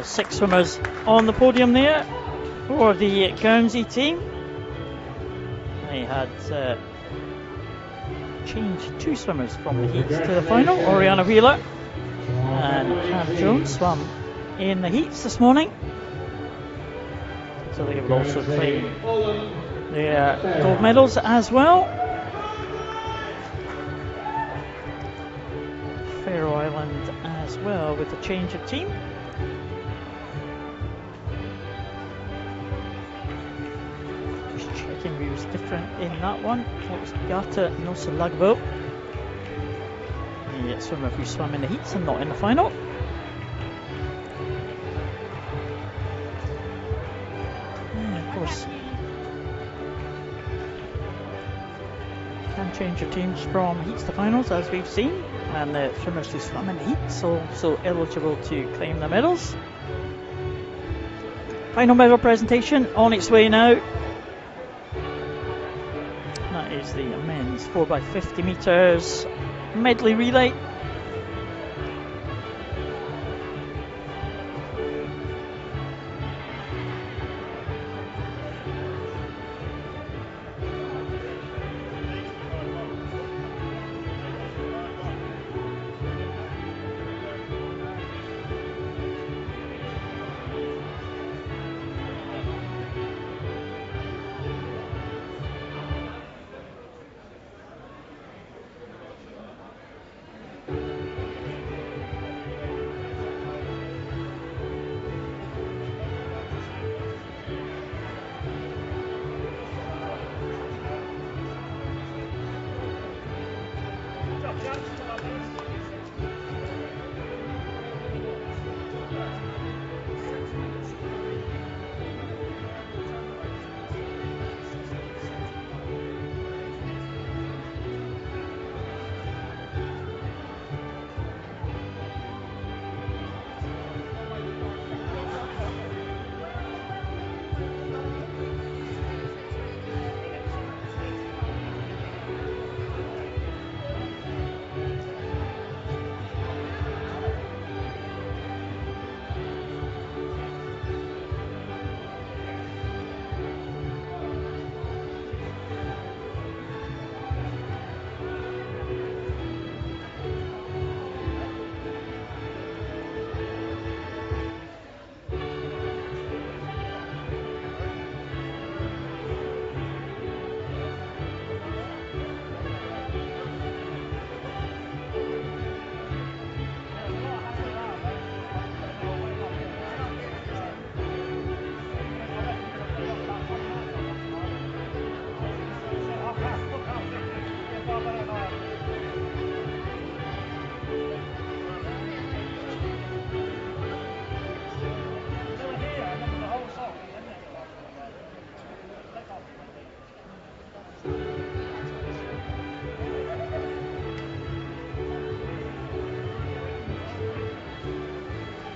Speaker 1: 6 swimmers on the podium there for the Guernsey team. They had changed 2 swimmers from the heats to the final. Oriana Wheeler and Cam Jones swam in the heats this morning, so they will also claim their gold medals as well. Faroe Island as well with a change of team. Just checking who was different in that one. That was Gata Nosalagbo, the swimmer who swam in the heats and not in the final. And of course, can change your teams from heats to finals as we've seen, and the swimmers who swam in the heats also eligible to claim the medals. Final medal presentation on its way now. That is the men's 4x50 metres medley relay.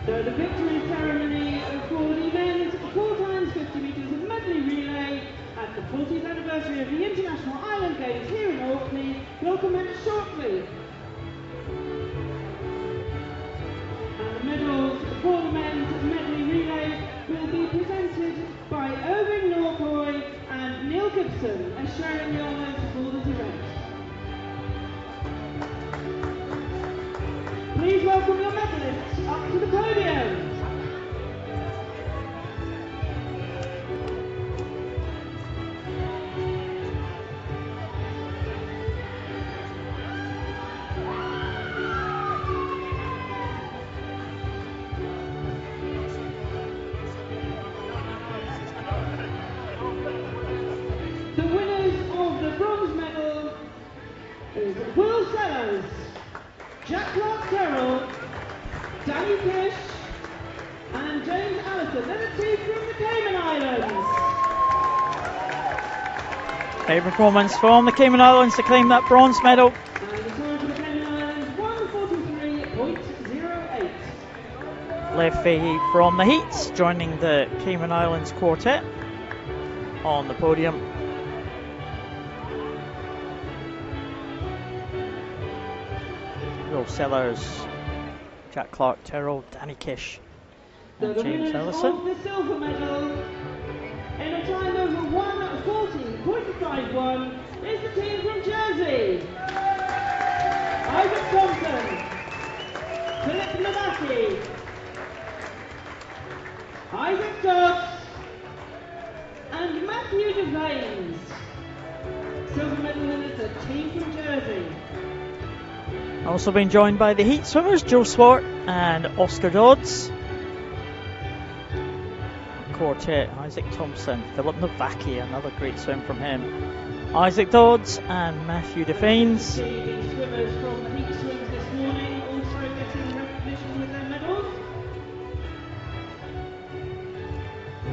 Speaker 3: So the victory ceremony for the men's 4x50 metres medley relay at the 40th anniversary of the International Island Games here in Orkney will commence shortly. And the medals for the men's medley relay will be presented by Irving Norcoy and Neil Gibson as sharing the honours for this event. Please welcome your medalists up to the podium. The winners of the bronze medal is Will Sellers, Jack Terrell, Danny Kish and James Allison. They're the two from the Cayman Islands.
Speaker 1: Great performance from the Cayman Islands to claim that bronze medal.
Speaker 3: And the time for the Cayman Islands, 1:43.08.
Speaker 1: Lev Fahey from the heats joining the Cayman Islands quartet on the podium. Will Sellers, Jack Clark Terrell, Danny Kish and
Speaker 3: the
Speaker 1: James
Speaker 3: winners
Speaker 1: Ellison.
Speaker 3: of the silver medal in a time of 1:40.51 is the team from Jersey. Isaac Thompson, Philip Navaki, Isaac Dodds, and Matthew Devanes. Silver medal winners, the team from Jersey.
Speaker 1: Also been joined by the heat swimmers, Joe Swart and Oscar Dodds. Quartet, Isaac Thompson, Philip Navaki, another great swim from him. Isaac Dodds and Matthew Devanes.
Speaker 3: The swimmers from the heat swims this morning also getting recognition with their medals.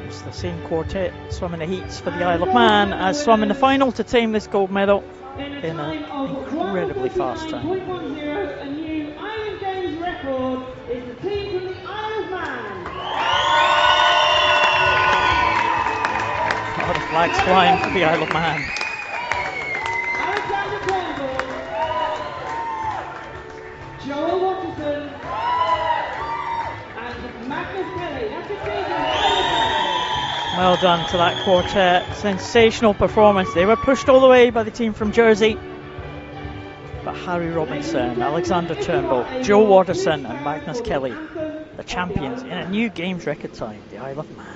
Speaker 1: It's the same quartet swimming the heats for the Isle of Man as swum in the final to tame this gold medal in an incredibly fast time.
Speaker 3: 1:39.10, a new Island Games record is the team from the Isle of Man.
Speaker 1: A lot of flags flying for the Isle of Man.
Speaker 3: Alexander Turnbull, Joel Watterson, and Magnus Kelly. That's a team from the Isle of Man.
Speaker 1: Well done to that quartet. Sensational performance. They were pushed all the way by the team from Jersey. But Harry Robinson, Alexander Turnbull, Joe Watterson and Magnus Kelly, the champions in a new games record time, the Isle of Man.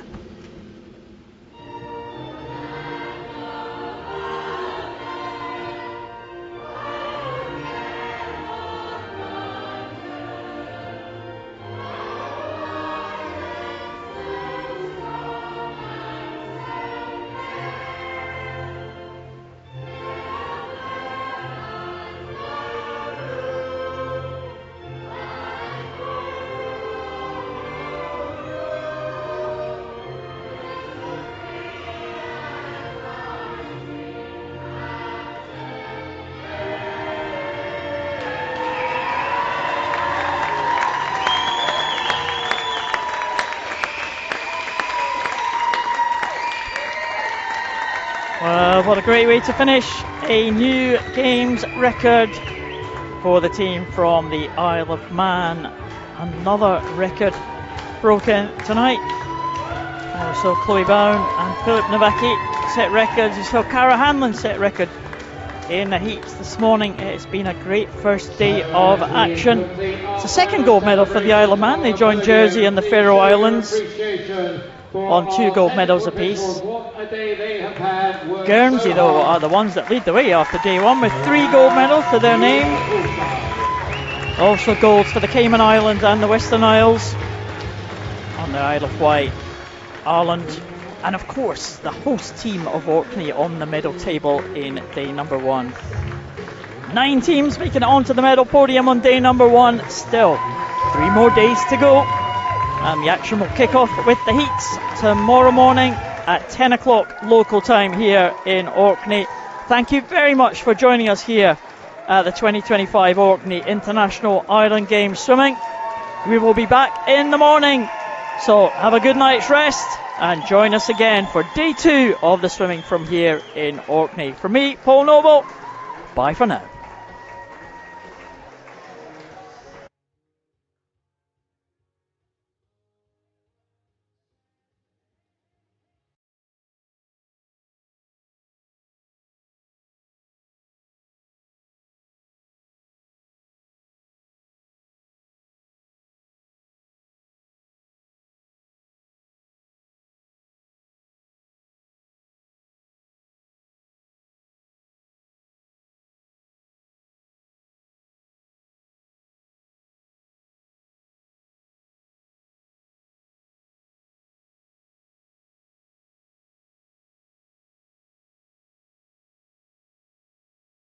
Speaker 1: Well, what a great way to finish. A new games record for the team from the Isle of Man. Another record broken tonight. Also Chloe Bowen and Philip Navaki set records. You saw Cara Hanlon set record in the heats this morning. It's been a great first day of action. It's the second gold medal for the Isle of Man. They joined Jersey and the Faroe Islands on 2 gold medals apiece. Guernsey, though, are the ones that lead the way after day 1 with 3 gold medals to their name. Also golds for the Cayman Islands and the Western Isles. On the Isle of Wight, Ireland, and of course the host team of Orkney on the medal table in day number 1. 9 teams making it onto the medal podium on day number 1. Still 3 more days to go. And the action will kick off with the heats tomorrow morning at 10 o'clock local time here in Orkney. Thank you very much for joining us here at the 2025 Orkney International Island Games Swimming. We will be back in the morning, so have a good night's rest and join us again for day 2 of the swimming from here in Orkney. From me, Paul Noble, bye for now.